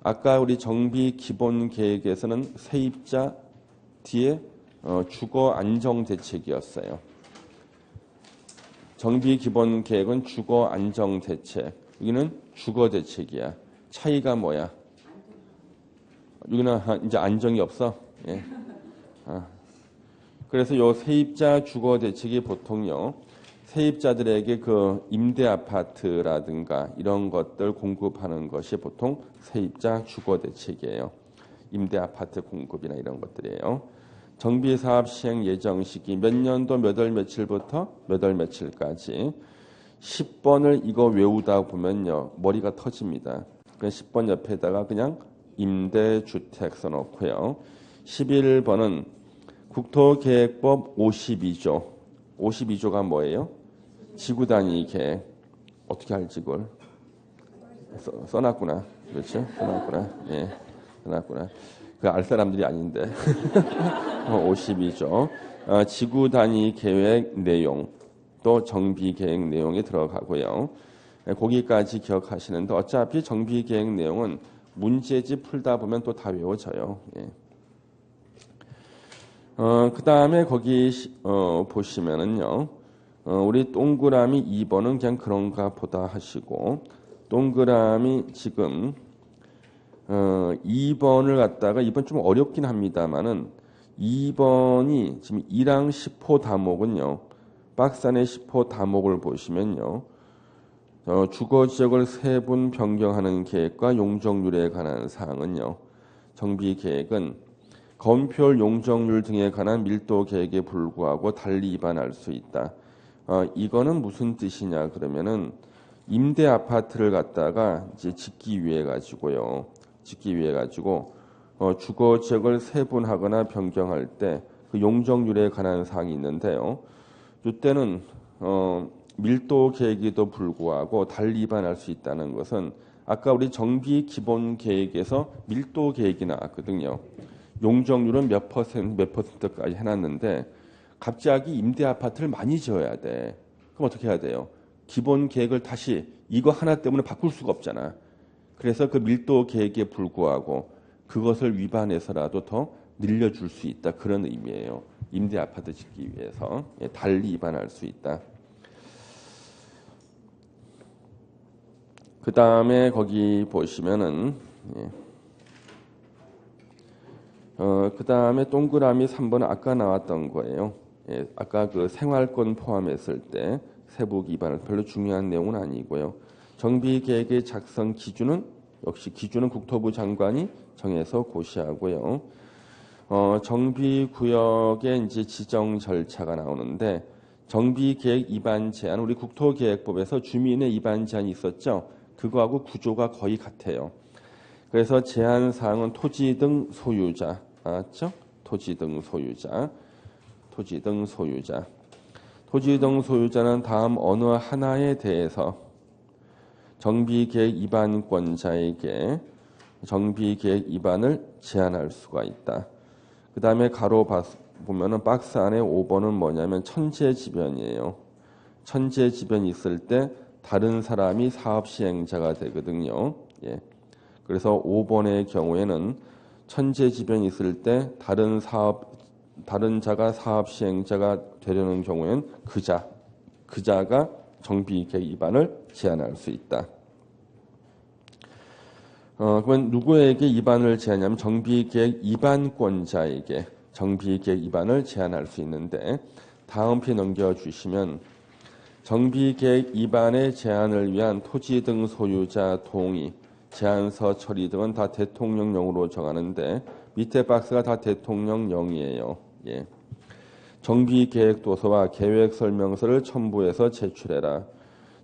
아까 우리 정비 기본 계획에서는 세입자 뒤에 주거 안정 대책이었어요. 정비 기본 계획은 주거 안정 대책, 여기는 주거 대책이야. 차이가 뭐야? 여기는 이제 안정이 없어. 예. 그래서 요 세입자 주거 대책이 보통요. 세입자들에게 그 임대 아파트라든가 이런 것들 공급하는 것이 보통 세입자 주거 대책이에요. 임대 아파트 공급이나 이런 것들이에요. 정비사업 시행 예정 시기 몇 년도 몇 월 며칠부터 몇 월 며칠까지 10번을 이거 외우다 보면요. 머리가 터집니다. 그냥 10번 옆에다가 그냥 임대주택 써놓고요. 11번은 국토계획법 52조. 52조가 뭐예요? 지구단위 계획. 어떻게 알지 그걸? 써놨구나. 그렇죠? 써놨구나. 예, 써놨구나. 그 알 사람들이 아닌데. 52조. 지구단위 계획 내용, 또 정비계획 내용이 들어가고요. 거기까지 기억하시는데 어차피 정비계획 내용은 문제집 풀다 보면 또 다 외워져요. 예. 그 다음에 거기 보시면은요. 우리 동그라미 2번은 그냥 그런가 보다 하시고 동그라미 지금 2번을 갖다가 2번 좀 어렵긴 합니다만은 2번이 지금 2랑 10호 다목은요. 박스 안에 10호 다목을 보시면요. 주거지역을 세분 변경하는 계획과 용적률에 관한 사항은요. 정비계획은 건폐율, 용적률 등에 관한 밀도 계획에 불구하고 달리 위반할 수 있다. 이거는 무슨 뜻이냐 그러면은 임대 아파트를 갖다가 이제 짓기 위해 가지고 주거 지역을 세분하거나 변경할 때 그 용적률에 관한 사항이 있는데요. 이때는 밀도 계획에도 불구하고 달리 위반할 수 있다는 것은 아까 우리 정비 기본 계획에서 밀도 계획이 나왔거든요. 용적률은 몇 퍼센트까지 해놨는데 갑자기 임대 아파트를 많이 지어야 돼. 그럼 어떻게 해야 돼요? 기본 계획을 다시 이거 하나 때문에 바꿀 수가 없잖아. 그래서 그 밀도 계획에 불구하고 그것을 위반해서라도 더 늘려줄 수 있다. 그런 의미예요. 임대 아파트 짓기 위해서 달리 위반할 수 있다. 그 다음에 거기 보시면은 그 다음에 동그라미 3번은 아까 나왔던 거예요. 아까 그 생활권 포함했을 때 세부 위반은 별로 중요한 내용은 아니고요. 정비계획의 작성 기준은 역시 기준은 국토부 장관이 정해서 고시하고요. 정비구역의 이제 지정 절차가 나오는데 정비계획 위반 제한 우리 국토계획법에서 주민의 위반 제한이 있었죠. 그거하고 구조가 거의 같아요. 그래서 제한 사항은 토지 등 소유자, 맞죠? 토지 등 소유자는 다음 어느 하나에 대해서 정비계획 위반권자에게 정비계획 위반을 제한할 수가 있다. 그 다음에 가로 보면은 박스 안에 5번은 뭐냐면 천재지변이에요. 천재지변이 있을 때 다른 사람이 사업 시행자가 되거든요. 예. 그래서 5번의 경우에는 천재지변이 있을 때 다른 자가 사업 시행자가 되려는 경우에는 그자가 정비계획 위반을 제한할 수 있다. 그러면 누구에게 위반을 제한하냐면 정비계획 위반권자에게 정비계획 위반을 제한할 수 있는데 다음 편 넘겨주시면 정비계획 위반의 제한을 위한 토지 등 소유자 동의, 제안서 처리 등은 다 대통령령으로 정하는데 밑에 박스가 다 대통령령이에요. 예. 정비계획도서와 계획설명서를 첨부해서 제출해라.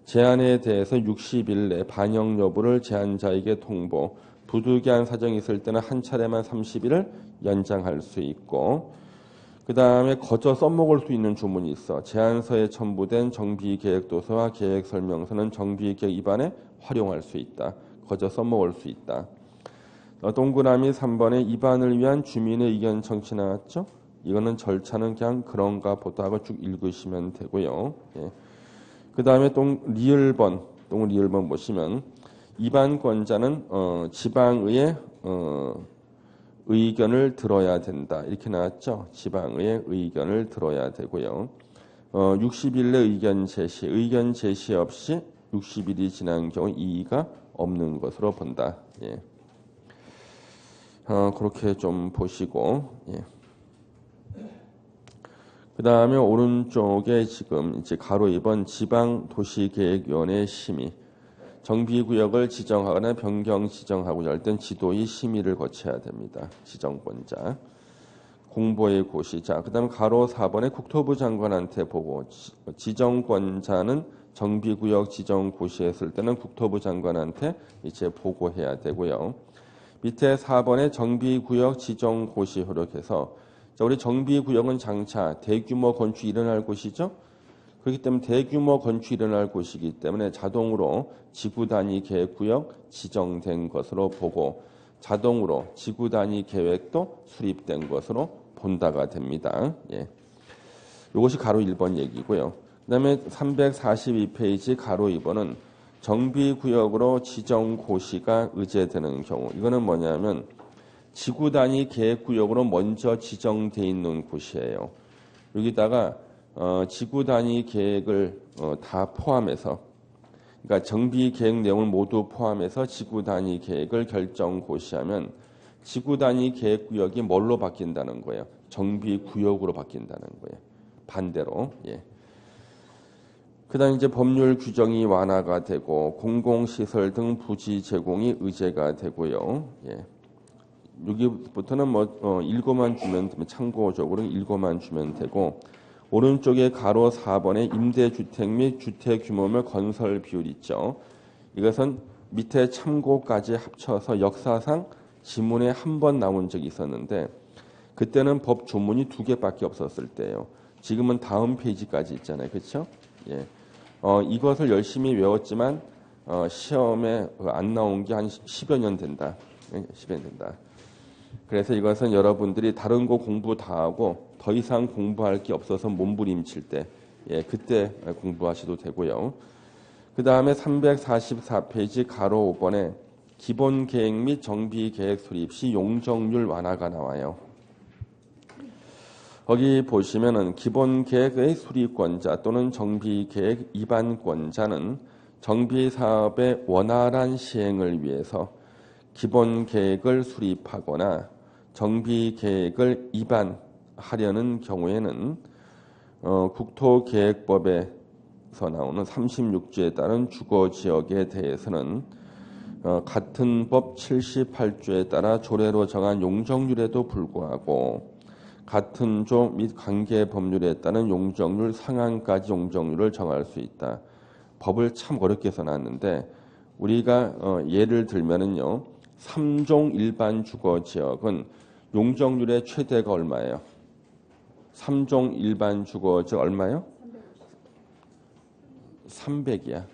제안에 대해서 60일 내 반영 여부를 제안자에게 통보, 부득이한 사정이 있을 때는 한 차례만 30일을 연장할 수 있고 그 다음에 거저 써먹을 수 있는 주문이 있어. 제안서에 첨부된 정비계획도서와 계획설명서는 정비계획 위반에 활용할 수 있다. 거저 써먹을 수 있다. 동그라미 3번에 위반을 위한 주민의 의견 청취 나왔죠? 이거는 절차는 그냥 그런가 보다 하고 쭉 읽으시면 되고요. 예. 그 다음에 리을번 보시면 위반권자는 지방의회 의견을 들어야 된다. 이렇게 나왔죠. 지방의회 의견을 들어야 되고요. 60일 내 의견 제시 없이 60일이 지난 경우 이의가 없는 것으로 본다. 예. 그렇게 좀 보시고 예. 그 다음에 오른쪽에 지금 이제 가로 2번 지방도시계획위원회 심의. 정비구역을 지정하거나 변경 지정하고자 할 땐 지도의 심의를 거쳐야 됩니다. 지정권자. 공보의 고시. 자, 그다음 가로 4번에 국토부 장관한테 보고 지정권자는 정비구역 지정고시했을 때는 국토부 장관한테 이제 보고해야 되고요. 밑에 4번에 정비구역 지정고시 효력해서 자, 우리 정비구역은 장차 대규모 건축이 일어날 곳이죠. 그렇기 때문에 대규모 건축이 일어날 곳이기 때문에 자동으로 지구단위 계획구역 지정된 것으로 보고 자동으로 지구단위 계획도 수립된 것으로 본다가 됩니다. 예. 이것이 가로 1번 얘기고요. 그 다음에 342페이지 가로 2번은 정비구역으로 지정고시가 의제되는 경우. 이거는 뭐냐면 지구단위 계획구역으로 먼저 지정돼 있는 곳이에요. 여기다가 지구단위 계획을 다 포함해서 그러니까 정비 계획 내용을 모두 포함해서 지구단위 계획을 결정고시하면 지구단위 계획구역이 뭘로 바뀐다는 거예요? 정비구역으로 바뀐다는 거예요. 반대로. 예. 그다음 이제 법률 규정이 완화가 되고 공공시설 등 부지 제공이 의제가 되고요. 예. 여기부터는 뭐 읽어만 주면 참고적으로 읽어만 주면 되고 오른쪽에 가로 4번에 임대주택 및 주택 규모별 건설 비율 있죠. 이것은 밑에 참고까지 합쳐서 역사상 지문에 한 번 나온 적이 있었는데 그때는 법 조문이 2개밖에 없었을 때예요. 지금은 다음 페이지까지 있잖아요. 그렇죠? 예. 이것을 열심히 외웠지만 시험에 안 나온 게 한 10여 년 된다. 10여 년 된다. 그래서 이것은 여러분들이 다른 거 공부 다 하고 더 이상 공부할 게 없어서 몸부림칠 때 그때 공부하셔도 되고요. 그 다음에 344페이지 가로 5번에 기본계획 및 정비계획 수립 시 용적률 완화가 나와요. 거기 보시면은 기본계획의 수립권자 또는 정비계획 위반권자는 정비사업의 원활한 시행을 위해서 기본계획을 수립하거나 정비계획을 위반하려는 경우에는 국토계획법에서 나오는 36조에 따른 주거지역에 대해서는 같은 법 78조에 따라 조례로 정한 용적률에도 불구하고 같은 조 및 관계 법률에 따른 용적률 상한까지 용적률을 정할 수 있다. 법을 참 어렵게 써놨는데 우리가 예를 들면은요. 3종 일반 주거지역은 용적률의 최대가 얼마예요? 3종 일반 주거지역 얼마요? 300이야.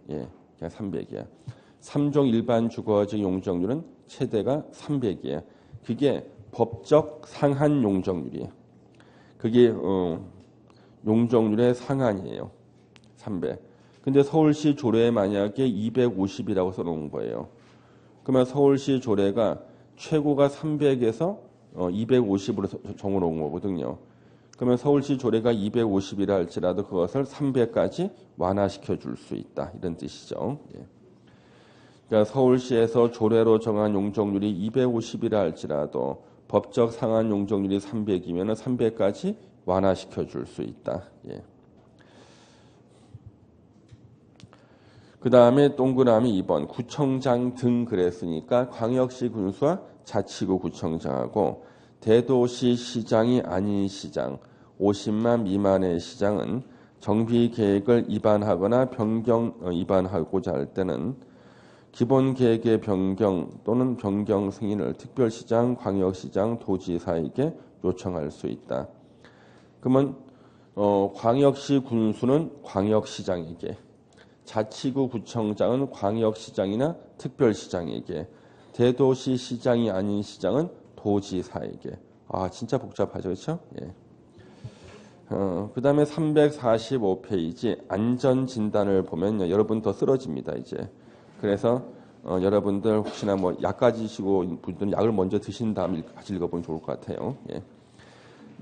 그냥 300이야. 3종 일반 주거지역 용적률은 최대가 300이에요. 그게 법적 상한 용적률이에요. 그게 용적률의 상한이에요. 300. 근데 서울시 조례에 만약에 250이라고 써놓은 거예요. 그러면 서울시 조례가 최고가 300에서 250으로 정해놓은 거거든요. 그러면 서울시 조례가 250이라 할지라도 그것을 300까지 완화시켜 줄 수 있다. 이런 뜻이죠. 예. 그러니까 서울시에서 조례로 정한 용적률이 250이라 할지라도 법적 상한 용적률이 300이면 300까지 완화시켜 줄 수 있다. 예. 그 다음에 동그라미 2번 구청장 등 그랬으니까 광역시 군수와 자치구 구청장하고 대도시 시장이 아닌 시장 50만 미만의 시장은 정비계획을 위반하거나 변경 위반하고자 할 때는 기본계획의 변경 또는 변경 승인을 특별시장, 광역시장, 도지사에게 요청할 수 있다. 그러면 광역시 군수는 광역시장에게 자치구 구청장은 광역시장이나 특별시장에게 대도시 시장이 아닌 시장은 도지사에게. 아 진짜 복잡하죠. 그렇죠? 예. 그 다음에 345페이지 안전진단을 보면요. 여러분 더 쓰러집니다. 이제. 그래서 여러분들 혹시나 뭐 약 가지시고 분들은 약을 먼저 드신 다음에 같이 읽어보면 좋을 것 같아요. 예.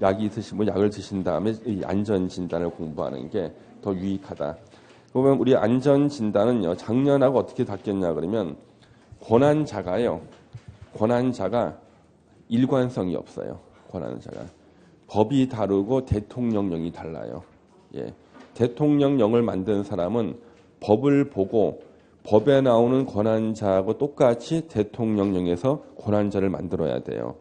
약이 드시고 약을 드신 다음에 이 안전진단을 공부하는 게 더 유익하다. 그러면 우리 안전진단은요. 작년하고 어떻게 바뀌었냐 그러면 권한자가 일관성이 없어요. 권한자가. 법이 다르고 대통령령이 달라요. 예. 대통령령을 만든 사람은 법을 보고 법에 나오는 권한자하고 똑같이 대통령령에서 권한자를 만들어야 돼요.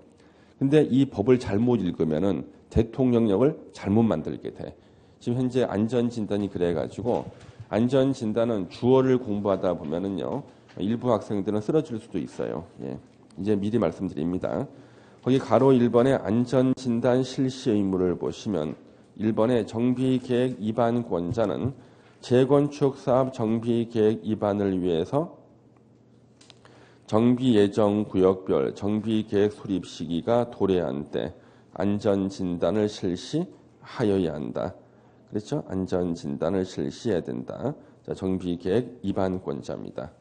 근데 이 법을 잘못 읽으면은 대통령령을 잘못 만들게 돼. 지금 현재 안전진단이 그래가지고 안전진단은 주어를 공부하다 보면은요 일부 학생들은 쓰러질 수도 있어요. 예. 이제 미리 말씀드립니다. 거기 가로 1번에 안전진단 실시 의무를 보시면 1번에 정비계획 입안권자는 재건축 사업 정비계획 입안을 위해서 정비예정구역별 정비계획 수립 시기가 도래한 때 안전진단을 실시하여야 한다. 그렇죠? 안전진단을 실시해야 된다. 자, 정비계획 입안권자입니다.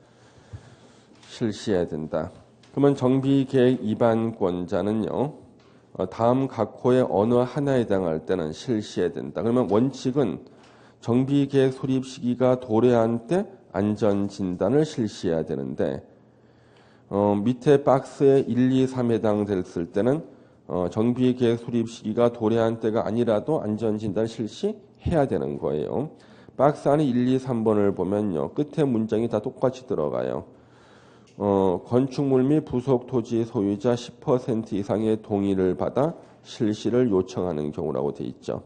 실시해야 된다. 그러면 정비계획 입안권자는요. 다음 각 호의 어느 하나에 해당할 때는 실시해야 된다. 그러면 원칙은 정비계획 수립 시기가 도래한 때 안전진단을 실시해야 되는데 밑에 박스에 1, 2, 3 해당됐을 때는 정비계획 수립 시기가 도래한 때가 아니라도 안전진단 실시해야 되는 거예요. 박스 안에 1, 2, 3번을 보면요. 끝에 문장이 다 똑같이 들어가요. 건축물 및 부속 토지 소유자 10% 이상의 동의를 받아 실시를 요청하는 경우라고 돼 있죠.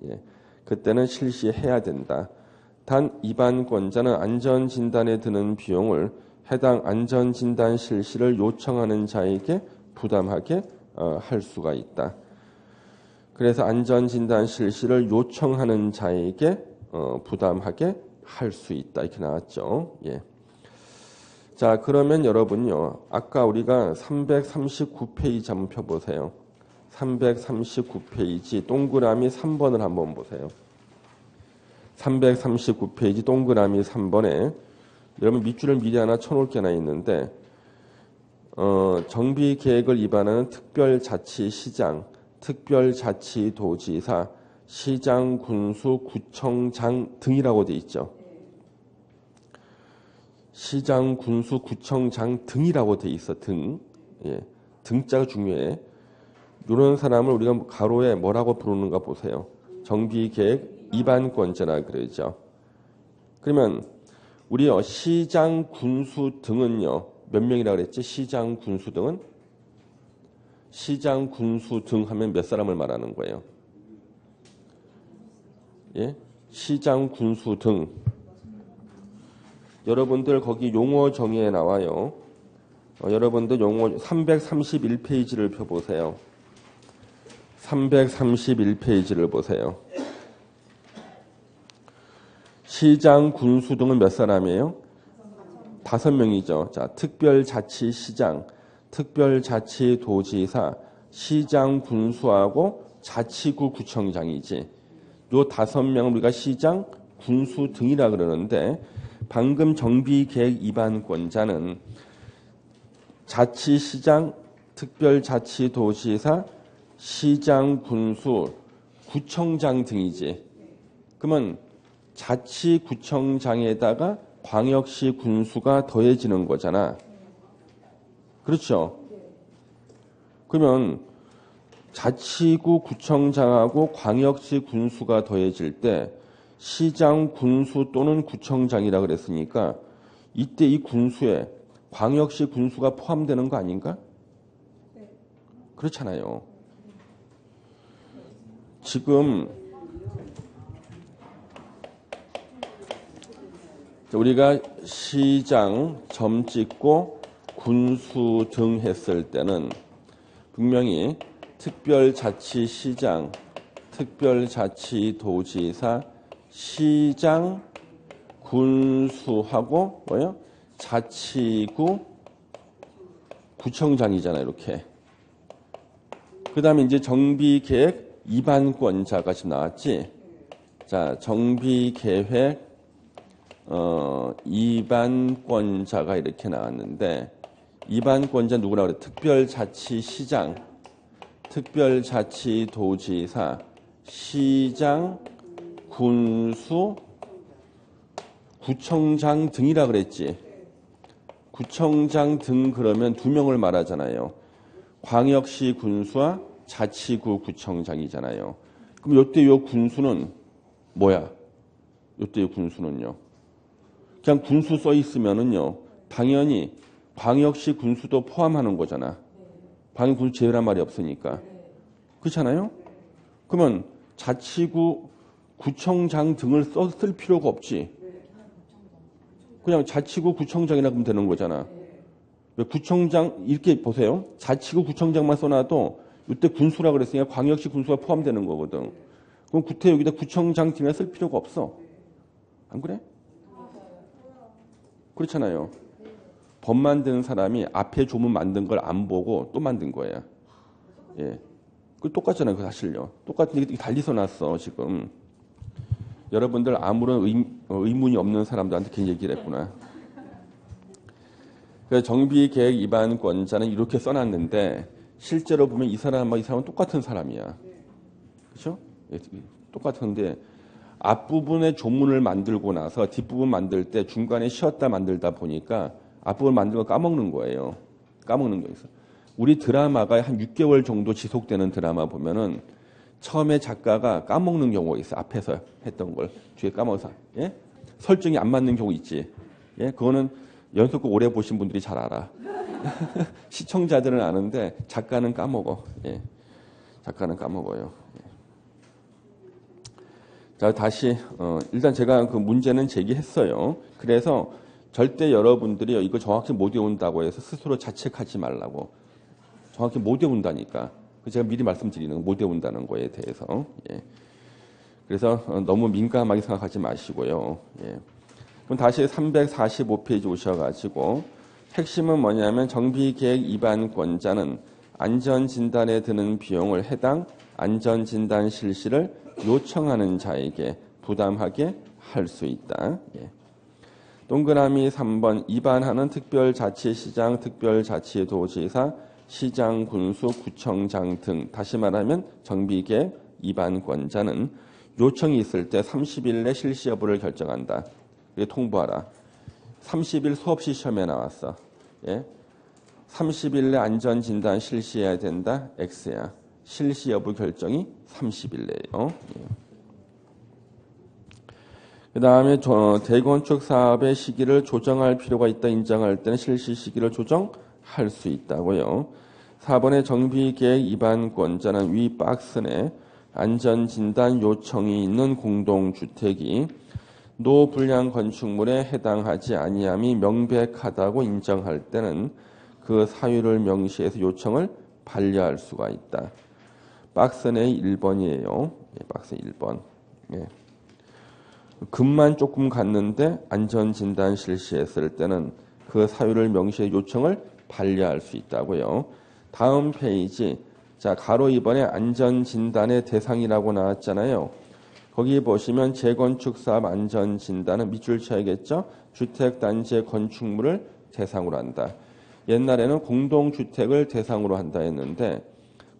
예. 그때는 실시해야 된다. 단 입안권자는 안전진단에 드는 비용을 해당 안전진단 실시를 요청하는 자에게 부담하게 할 수가 있다. 그래서 안전진단 실시를 요청하는 자에게 부담하게 할 수 있다. 이렇게 나왔죠. 예. 자, 그러면 여러분요. 아까 우리가 339페이지 한번 펴보세요. 339페이지 동그라미 3번을 한번 보세요. 339페이지 동그라미 3번에 여러분 밑줄을 미리 하나 쳐놓을 게 하나 있는데 정비계획을 위반하는 특별자치시장, 특별자치도지사, 시장, 군수, 구청장 등이라고 돼 있죠. 시장, 군수, 구청장 등이라고 돼 있어. 등. 예. 등자가 중요해. 이런 사람을 우리가 가로에 뭐라고 부르는가 보세요. 정비계획 입안권자라 그러죠. 그러면 우리 시장, 군수 등은요. 몇 명이라고 그랬지? 시장, 군수 등은? 시장, 군수 등 하면 몇 사람을 말하는 거예요? 예? 시장, 군수 등. 여러분들 거기 용어 정의에 나와요. 여러분들 용어 331페이지를 펴보세요. 331페이지를 보세요. 시장, 군수 등은 몇 사람이에요? 5명이죠. 자, 특별자치시장, 특별자치도지사, 시장, 군수하고 자치구 구청장이지. 요 5명 우리가 시장, 군수 등이라 그러는데 방금 정비계획 입안권자는 자치시장, 특별자치도지사, 시장, 군수, 구청장 등이지. 그러면 자치구청장에다가 광역시 군수가 더해지는 거잖아. 그렇죠? 그러면 자치구 구청장하고 광역시 군수가 더해질 때 시장, 군수 또는 구청장이라 그랬으니까 이때 이 군수에 광역시 군수가 포함되는 거 아닌가? 그렇잖아요. 지금 우리가 시장, 점 찍고 군수 등 했을 때는 분명히 특별자치시장, 특별자치도지사, 시장, 군수하고 뭐요? 자치구, 구청장이잖아요. 이렇게. 그 다음에 이제 정비계획 입안권자가 지금 나왔지. 자, 정비계획 입안권자가 이렇게 나왔는데 입안권자 누구라고 그래? 특별자치시장, 특별자치도지사, 시장, 군수, 구청장 등이라 그랬지. 구청장 등 그러면 2명을 말하잖아요. 광역시 군수와 자치구 구청장이잖아요. 그럼 요때 요 군수는 뭐야? 요때 요 군수는요. 그냥 군수 써 있으면은요. 당연히 광역시 군수도 포함하는 거잖아. 방위 군수 제외란 말이 없으니까. 그렇잖아요? 그러면 자치구 구청장 등을 쓸 필요가 없지. 그냥 자치구 구청장이라 그러면 되는 거잖아. 왜 구청장 이렇게 보세요. 자치구 구청장만 써놔도 이때 군수라 그랬으니까 광역시 군수가 포함되는 거거든. 그럼 구태 여기다 구청장 등을 쓸 필요가 없어. 안 그래? 그렇잖아요. 법 만드는 사람이 앞에 조문 만든 걸 안 보고 또 만든 거야. 예. 그 똑같잖아요. 그 사실요. 똑같은 게 달리 써놨어 지금. 여러분들 아무런 의문이 없는 사람들한테 괜히 얘기를 했구나. 그래서 정비계획 위반권자는 이렇게 써놨는데 실제로 보면 이 사람은 똑같은 사람이야. 그렇죠? 똑같은데 앞부분에 조문을 만들고 나서 뒷부분 만들 때 중간에 쉬었다 만들다 보니까 앞부분 만든 거 까먹는 거예요. 까먹는 게 있어. 우리 드라마가 한 6개월 정도 지속되는 드라마 보면은 처음에 작가가 까먹는 경우가 있어. 앞에서 했던 걸 뒤에 까먹어서. 예? 설정이 안 맞는 경우 있지. 예? 그거는 연속극 오래 보신 분들이 잘 알아. 시청자들은 아는데 작가는 까먹어. 예. 작가는 까먹어요. 예. 자, 다시 일단 제가 그 문제는 제기했어요. 그래서 절대 여러분들이 이거 정확히 못 외운다고 해서 스스로 자책하지 말라고. 정확히 못 외운다니까. 제가 미리 말씀드리는 못 외운다는 거에 대해서. 예. 그래서 너무 민감하게 생각하지 마시고요. 예. 그럼 다시 345페이지 오셔가지고 핵심은 뭐냐면 정비계획 위반권자는 안전진단에 드는 비용을 해당 안전진단 실시를 요청하는 자에게 부담하게 할 수 있다. 예. 동그라미 3번 위반하는 특별자치시장, 특별자치도지사, 시장, 군수, 구청장 등 다시 말하면 정비계획 위반권자는 요청이 있을 때 30일 내 실시 여부를 결정한다. 이게 통보하라. 30일 수없이 시험에 나왔어. 예? 30일 내 안전진단 실시해야 된다. X야. 실시 여부 결정이 30일 내요. 예. 그 다음에 재건축 사업의 시기를 조정할 필요가 있다 인정할 때는 실시 시기를 조정할 수 있다고요. 4번의 정비계획 위반권자는 위 박스 내 안전진단 요청이 있는 공동주택이 노불량 건축물에 해당하지 아니함이 명백하다고 인정할 때는 그 사유를 명시해서 요청을 반려할 수가 있다. 박스 내 1번이에요. 예, 박스 1번. 예. 금만 조금 갔는데 안전진단 실시했을 때는 그 사유를 명시해 요청을 반려할 수 있다고요. 다음 페이지. 자, 가로 2번에 안전진단의 대상이라고 나왔잖아요. 거기 보시면 재건축 사업 안전진단은 밑줄 쳐야겠죠. 주택단지의 건축물을 대상으로 한다. 옛날에는 공동주택을 대상으로 한다 했는데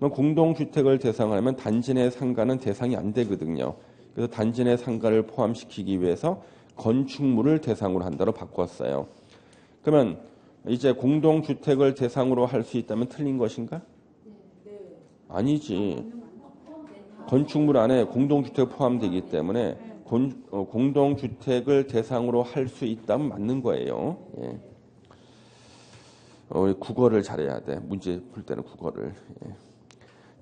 공동주택을 대상으로 하면 단지 내 상가는 대상이 안 되거든요. 그래서 단지 내 상가를 포함시키기 위해서 건축물을 대상으로 한다로 바꿨어요. 그러면 이제 공동주택을 대상으로 할 수 있다면 틀린 것인가? 아니지. 건축물 안에 공동주택 포함되기 때문에 공동주택을 대상으로 할 수 있다면 맞는 거예요. 예. 국어를 잘해야 돼. 문제 풀 때는 국어를. 예.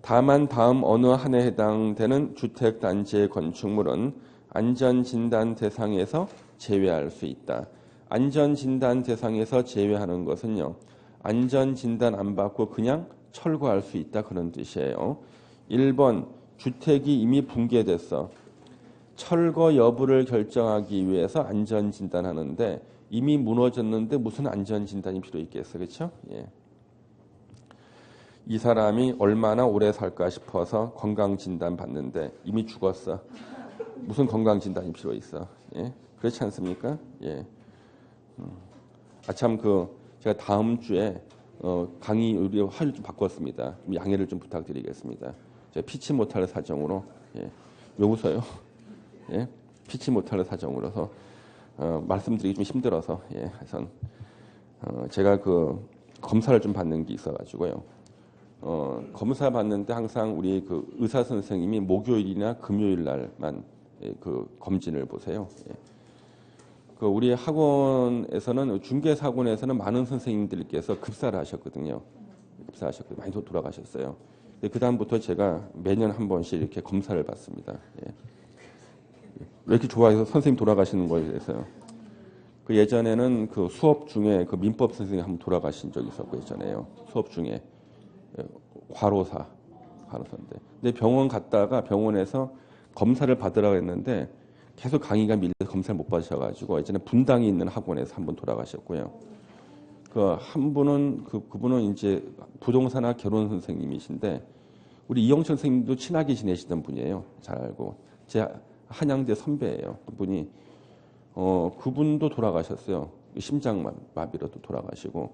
다만 다음 어느 한에 해당되는 주택단지의 건축물은 안전진단 대상에서 제외할 수 있다. 안전진단 대상에서 제외하는 것은요. 안전진단 안 받고 그냥 철거할 수 있다. 그런 뜻이에요. 1번 주택이 이미 붕괴됐어. 철거 여부를 결정하기 위해서 안전진단하는데 이미 무너졌는데 무슨 안전진단이 필요 있겠어. 그렇죠? 예. 이 사람이 얼마나 오래 살까 싶어서 건강진단 받는데 이미 죽었어. 무슨 건강진단이 필요 있어. 예? 그렇지 않습니까? 예. 참 제가 다음 주에 강의 우리 화를 좀 바꿨습니다. 좀 양해를 좀 부탁드리겠습니다. 제가 피치 못할 사정으로. 예. 왜 웃어요? 예? 피치 못할 사정으로서 말씀드리기 좀 힘들어서 예. 하여튼 제가 검사를 좀 받는 게 있어가지고요. 검사 받는데 항상 우리 의사 선생님이 목요일이나 금요일 날만 검진을 보세요. 예. 우리 학원에서는 중개사학원에서는 많은 선생님들께서 급사를 하셨거든요. 입사하셨고 많이 돌아가셨어요. 그 다음부터 제가 매년 한 번씩 이렇게 검사를 받습니다. 예. 왜 이렇게 좋아해서 선생님 돌아가시는 거에 대해서요. 그 예전에는 그 수업 중에 그 민법 선생님이 한번 돌아가신 적이 있었고 예전에요. 수업 중에 과로사인데. 근데 병원 갔다가 병원에서 검사를 받으라고 했는데 계속 강의가 밀려서 검사를 못 받으셔가지고 예전에 분당에 있는 학원에서 한번 돌아가셨고요. 그 한 분은 그분은 이제 부동산학 결혼 선생님이신데 우리 이영철 선생님도 친하게 지내시던 분이에요. 잘 알고 제 한양대 선배예요. 그분이 그분도 돌아가셨어요. 심장마비로도 돌아가시고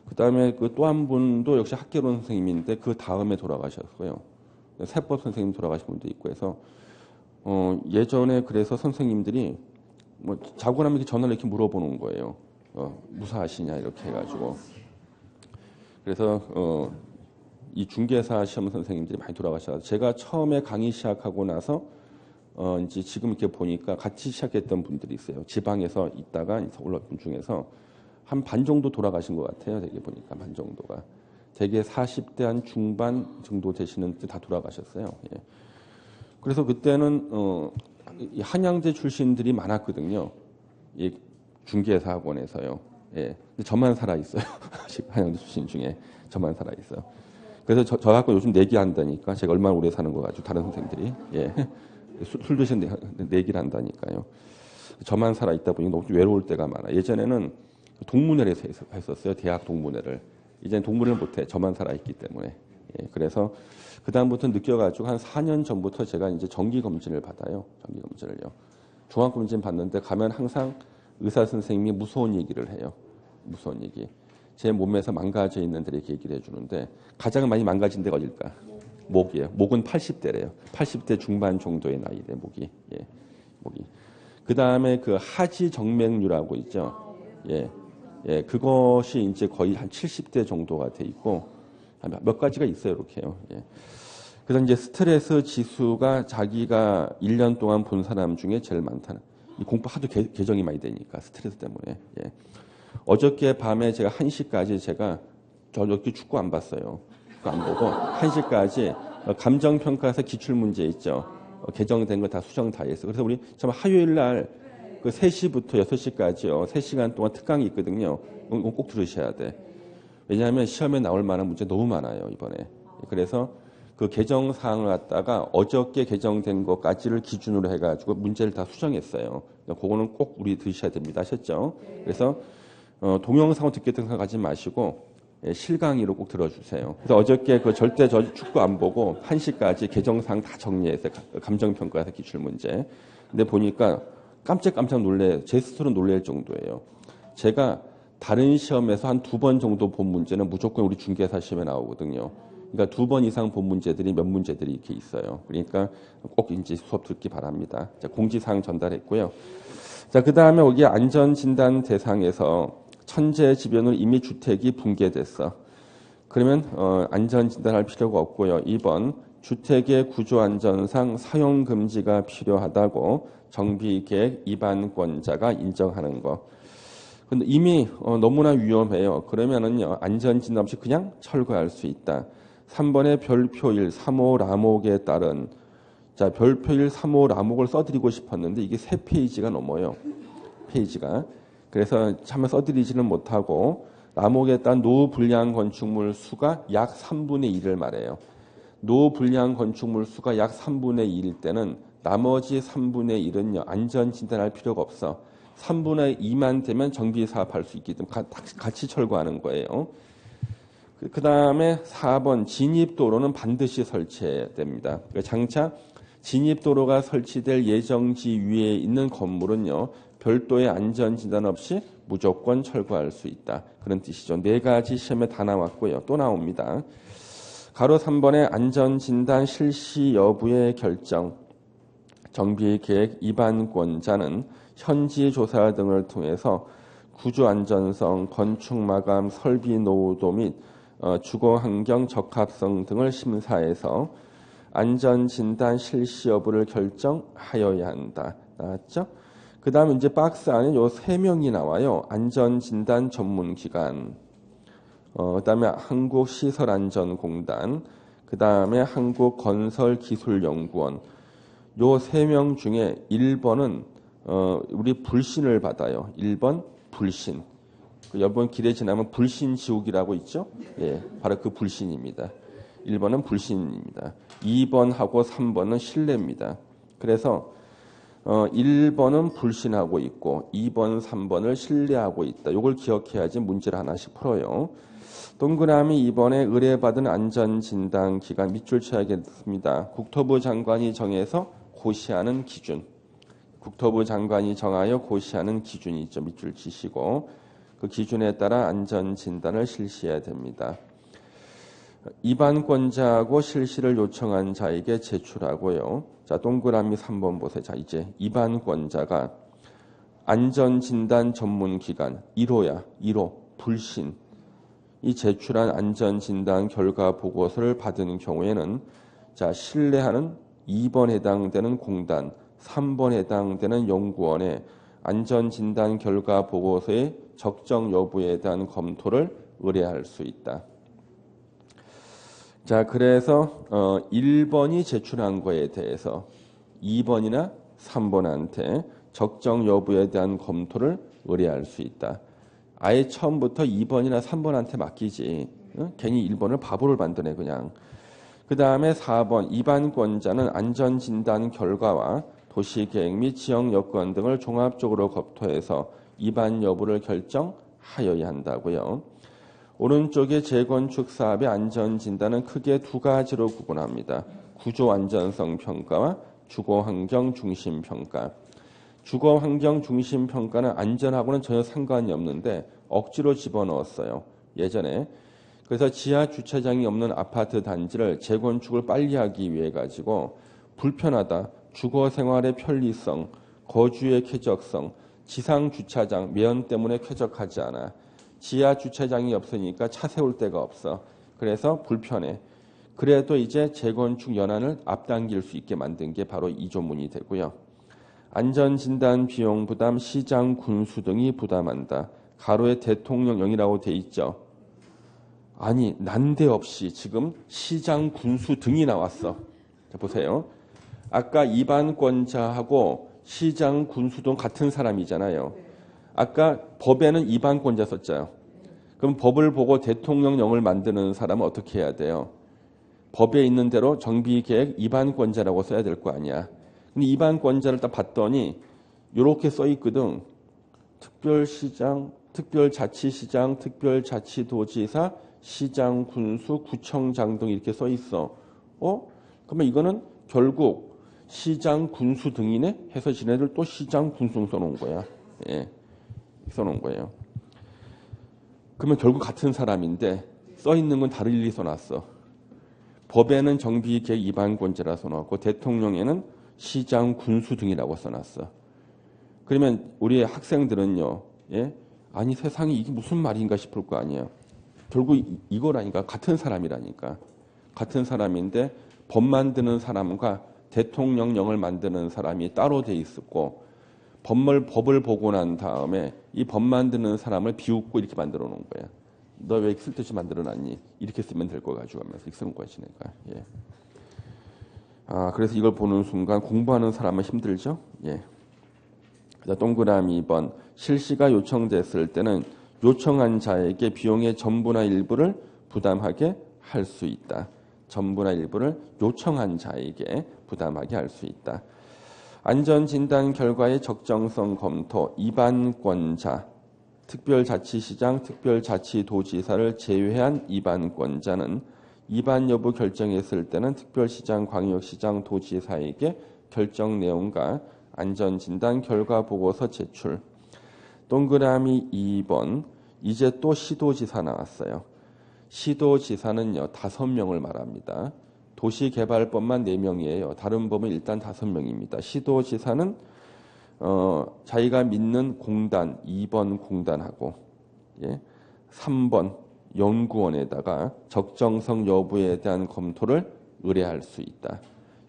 그 다음에 그 또 한 분도 역시 학개론 선생님인데 그 다음에 돌아가셨고요. 세법 선생님 돌아가신 분도 있고 해서 예전에 그래서 선생님들이 뭐 자고 나면 이렇게 전화를 이렇게 물어보는 거예요. 무사하시냐 이렇게 해가지고 그래서 이 중개사 시험 선생님들이 많이 돌아가셔서 제가 처음에 강의 시작하고 나서 이제 지금 이렇게 보니까 같이 시작했던 분들이 있어요. 지방에서 있다가 올라온 분 중에서 한 반 정도 돌아가신 것 같아요. 되게 보니까 반 정도가 되게 40대 한 중반 정도 되시는 때 다 돌아가셨어요. 예. 그래서 그때는 한양대 출신들이 많았거든요. 이 중개사 학원에서요. 예. 근데 저만 살아 있어요. 한양대 출신 중에 저만 살아 있어요. 그래서 저 갖고 요즘 내기한다니까 제가 얼마나 오래 사는 거 가지고 다른 선생님들이 예. 술 드시는 내기를 한다니까요. 저만 살아 있다 보니 너무 외로울 때가 많아. 예전에는 동문회를 했었어요. 대학 동문회를. 이제는 동문회를 못해. 저만 살아 있기 때문에. 예. 그래서 그 다음부터 느껴가지고 한 4년 전부터 제가 이제 정기 검진을 받아요. 정기 검진을요. 종합 검진 받는데 가면 항상 의사 선생님이 무서운 얘기를 해요. 무서운 얘기. 제 몸에서 망가져 있는 데를 이렇게 얘기를 해주는데 가장 많이 망가진 데가 어딜까? 목이에요. 목은 80대래요. 80대 중반 정도의 나이래 목이. 예, 목이. 그 다음에 그 하지 정맥류라고 있죠. 예, 예, 그것이 이제 거의 한 70대 정도가 돼 있고 몇 가지가 있어요, 이렇게요. 예. 그래서 이제 스트레스 지수가 자기가 1년 동안 본 사람 중에 제일 많다는. 이 공부 하도 개정이 많이 되니까 스트레스 때문에. 예. 어저께 밤에 제가 1시까지 제가 저녁에 축구 안 봤어요. 축구 안 보고 1시까지 감정평가에서 기출문제 있죠. 개정된 거 다 수정 다 했어요. 그래서 우리 참 화요일 날 그 3시부터 6시까지요. 3시간 동안 특강이 있거든요. 꼭 들으셔야 돼. 왜냐하면 시험에 나올 만한 문제 너무 많아요, 이번에. 그래서 그 개정 사항을 갖다가 어저께 개정된 것까지를 기준으로 해가지고 문제를 다 수정했어요. 그거는 꼭 우리 들으셔야 됩니다. 아셨죠? 그래서 동영상을 듣겠다는 생각하지 마시고 실강의로 꼭 들어주세요. 그래서 어저께 그 절대 저 축구 안 보고 1시까지 개정사항 다 정리해서 감정평가에서 기출문제. 근데 보니까 깜짝 놀래, 제 스스로 놀랄 정도예요. 제가 다른 시험에서 한 2번 정도 본 문제는 무조건 우리 중개사 시험에 나오거든요. 그러니까 2번 이상 본 문제들이 몇 문제들이 이렇게 있어요. 그러니까 꼭 이제 수업 듣기 바랍니다. 자, 공지사항 전달했고요. 자, 그 다음에 여기 안전진단 대상에서 천재지변으로 이미 주택이 붕괴됐어. 그러면 안전진단할 필요가 없고요. 2번 주택의 구조안전상 사용금지가 필요하다고 정비계획 위반권자가 인정하는 거. 근데 이미 너무나 위험해요. 그러면은요 안전진단 없이 그냥 철거할 수 있다. 3번의 별표 1, 3호 라목에 따른 자 별표 1, 3호 라목을 써드리고 싶었는데 이게 3페이지가 넘어요. 페이지가. 그래서 참 써드리지는 못하고 라목에 따른 노불량 건축물 수가 약 3분의 1을 말해요. 노불량 건축물 수가 약 3분의 2일 때는 나머지 3분의 1은요 안전진단할 필요가 없어. 3분의 2만 되면 정비사업할 수 있기 때문에 같이 철거하는 거예요. 그 다음에 4번 진입도로는 반드시 설치해야 됩니다. 장차 진입도로가 설치될 예정지 위에 있는 건물은요 별도의 안전진단 없이 무조건 철거할 수 있다. 그런 뜻이죠. 4가지 시험에 다 나왔고요. 또 나옵니다. 가로 3번의 안전진단 실시 여부의 결정. 정비계획 위반권자는 현지 조사 등을 통해서 구조안전성, 건축마감, 설비 노후도 및 주거환경 적합성 등을 심사해서 안전진단 실시 여부를 결정하여야 한다. 나왔죠? 그 다음 이제 박스 안에 요 3명이 나와요. 안전진단 전문기관. 그다음에 한국시설안전공단, 그다음에 한국건설기술연구원. 요 세 명 중에 1번은 우리 불신을 받아요. 1번 불신. 여러분 길에 지나면 불신지옥이라고 있죠? 예, 바로 그 불신입니다. 1번은 불신입니다. 2번하고 3번은 신뢰입니다. 그래서 1번은 불신하고 있고 2번, 3번을 신뢰하고 있다. 이걸 기억해야지 문제를 하나씩 풀어요. 동그라미 2번에 의뢰받은 안전진단기간 밑줄 쳐야겠습니다. 국토부 장관이 정해서 고시하는 기준. 국토부 장관이 정하여 고시하는 기준이 있죠. 밑줄 치시고 그 기준에 따라 안전진단을 실시해야 됩니다. 입안권자하고 실시를 요청한 자에게 제출하고요. 자, 동그라미 3번 보세요. 자, 이제 입안권자가 안전진단 전문기관 1호야. 1호 불신. 이 제출한 안전진단 결과 보고서를 받은 경우에는 자, 신뢰하는 2번 해당되는 공단, 3번 해당되는 연구원의 안전진단 결과 보고서의 적정 여부에 대한 검토를 의뢰할 수 있다. 자, 그래서 1번이 제출한 거에 대해서 2번이나 3번한테 적정 여부에 대한 검토를 의뢰할 수 있다. 아예 처음부터 2번이나 3번한테 맡기지. 괜히 1번을 바보를 만드네 그냥. 그 다음에 4번 입안권자는 안전진단 결과와 도시계획 및 지역 여건 등을 종합적으로 검토해서 입안 여부를 결정하여야 한다고요. 오른쪽의 재건축 사업의 안전진단은 크게 두 가지로 구분합니다. 구조안전성 평가와 주거환경 중심 평가. 주거환경 중심 평가는 안전하고는 전혀 상관이 없는데 억지로 집어넣었어요. 예전에. 그래서 지하 주차장이 없는 아파트 단지를 재건축을 빨리 하기 위해 가지고 불편하다. 주거 생활의 편리성, 거주의 쾌적성, 지상 주차장 매연 때문에 쾌적하지 않아. 지하 주차장이 없으니까 차 세울 데가 없어. 그래서 불편해. 그래도 이제 재건축 연한을 앞당길 수 있게 만든 게 바로 이 조문이 되고요. 안전진단 비용 부담 시장 군수 등이 부담한다. 가로에 대통령령이라고 돼 있죠. 아니 난데없이 지금 시장 군수 등이 나왔어. 자, 보세요. 아까 입안권자하고 시장 군수 등 같은 사람이잖아요. 아까 법에는 입안권자 썼잖아요. 그럼 법을 보고 대통령령을 만드는 사람은 어떻게 해야 돼요? 법에 있는 대로 정비계획 입안권자라고 써야 될 거 아니야. 근데 입안권자를 딱 봤더니 이렇게 써 있거든. 특별시장, 특별자치시장, 특별자치도지사, 시장, 군수, 구청장 등 이렇게 써 있어. 그러면 이거는 결국 시장, 군수 등이네 해서 지네들 또 시장, 군수 써놓은 거야. 예, 써놓은 거예요. 그러면 결국 같은 사람인데 써 있는 건 다른 일이 써놨어. 법에는 정비계획 입안권자라 써놨고 대통령에는 시장, 군수 등이라고 써놨어. 그러면 우리 학생들은요, 예? 아니 세상에 이게 무슨 말인가 싶을 거 아니에요. 결국 이거라니까 같은 사람이라니까. 같은 사람인데 법 만드는 사람과 대통령령을 만드는 사람이 따로 돼 있었고 법을 보고 난 다음에 이 법 만드는 사람을 비웃고 이렇게 만들어 놓은 거야. 너 왜 쓸데없이 만들어 놨니? 이렇게 쓰면 될 거 가지고 하면서 이렇게 쓰는 거야, 지내가. 예. 그래서 이걸 보는 순간 공부하는 사람은 힘들죠? 예. 동그라미 2번. 실시가 요청됐을 때는 요청한 자에게 비용의 전부나 일부를 부담하게 할 수 있다. 전부나 일부를 요청한 자에게 부담하게 할 수 있다. 안전진단 결과의 적정성 검토, 입안권자, 특별자치시장, 특별자치도지사를 제외한 입안권자는 입안 여부 결정했을 때는 특별시장, 광역시장, 도지사에게 결정 내용과 안전진단 결과 보고서 제출. 동그라미 2번. 이제 또 시도지사 나왔어요. 시도지사는요 5명을 말합니다. 도시개발법만 4명이에요. 다른 법은 일단 5명입니다. 시도지사는 자기가 믿는 공단 2번 공단하고 3번 연구원에다가 적정성 여부에 대한 검토를 의뢰할 수 있다.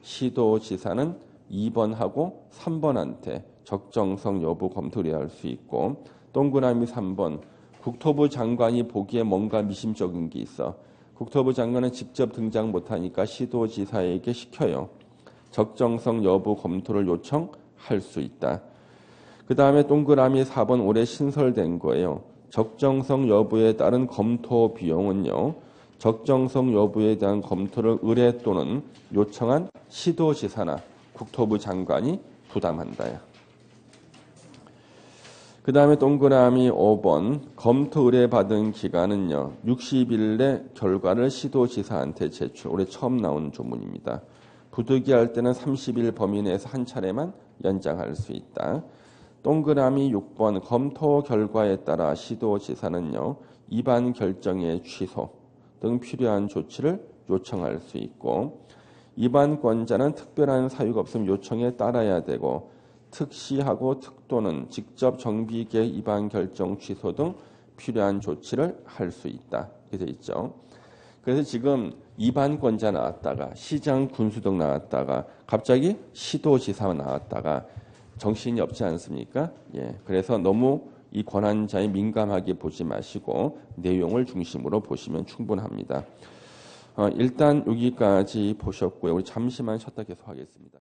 시도지사는 2번하고 3번한테 적정성 여부 검토를 의뢰할 수 있고 동그라미 3번 국토부 장관이 보기에 뭔가 미심쩍은 게 있어. 국토부 장관은 직접 등장 못하니까 시도지사에게 시켜요. 적정성 여부 검토를 요청할 수 있다. 그 다음에 동그라미 4번 올해 신설된 거예요. 적정성 여부에 따른 검토 비용은요. 적정성 여부에 대한 검토를 의뢰 또는 요청한 시도지사나 국토부 장관이 부담한다요. 그 다음에 동그라미 5번 검토 의뢰받은 기간은요. 60일 내 결과를 시도지사한테 제출. 올해 처음 나온 조문입니다. 부득이할 때는 30일 범위 내에서 한 차례만 연장할 수 있다. 동그라미 6번 검토 결과에 따라 시도지사는요. 위반 결정의 취소 등 필요한 조치를 요청할 수 있고 위반권자는 특별한 사유가 없으면 요청에 따라야 되고 특시하고 특도는 직접 정비계획 위반 결정 취소 등 필요한 조치를 할 수 있다. 이렇게 되어 있죠. 그래서 지금 위반권자 나왔다가 시장 군수등 나왔다가 갑자기 시도지사 나왔다가 정신이 없지 않습니까? 예. 그래서 너무 이 권한자에 민감하게 보지 마시고 내용을 중심으로 보시면 충분합니다. 일단 여기까지 보셨고요. 우리 잠시만 쉬었다 계속하겠습니다.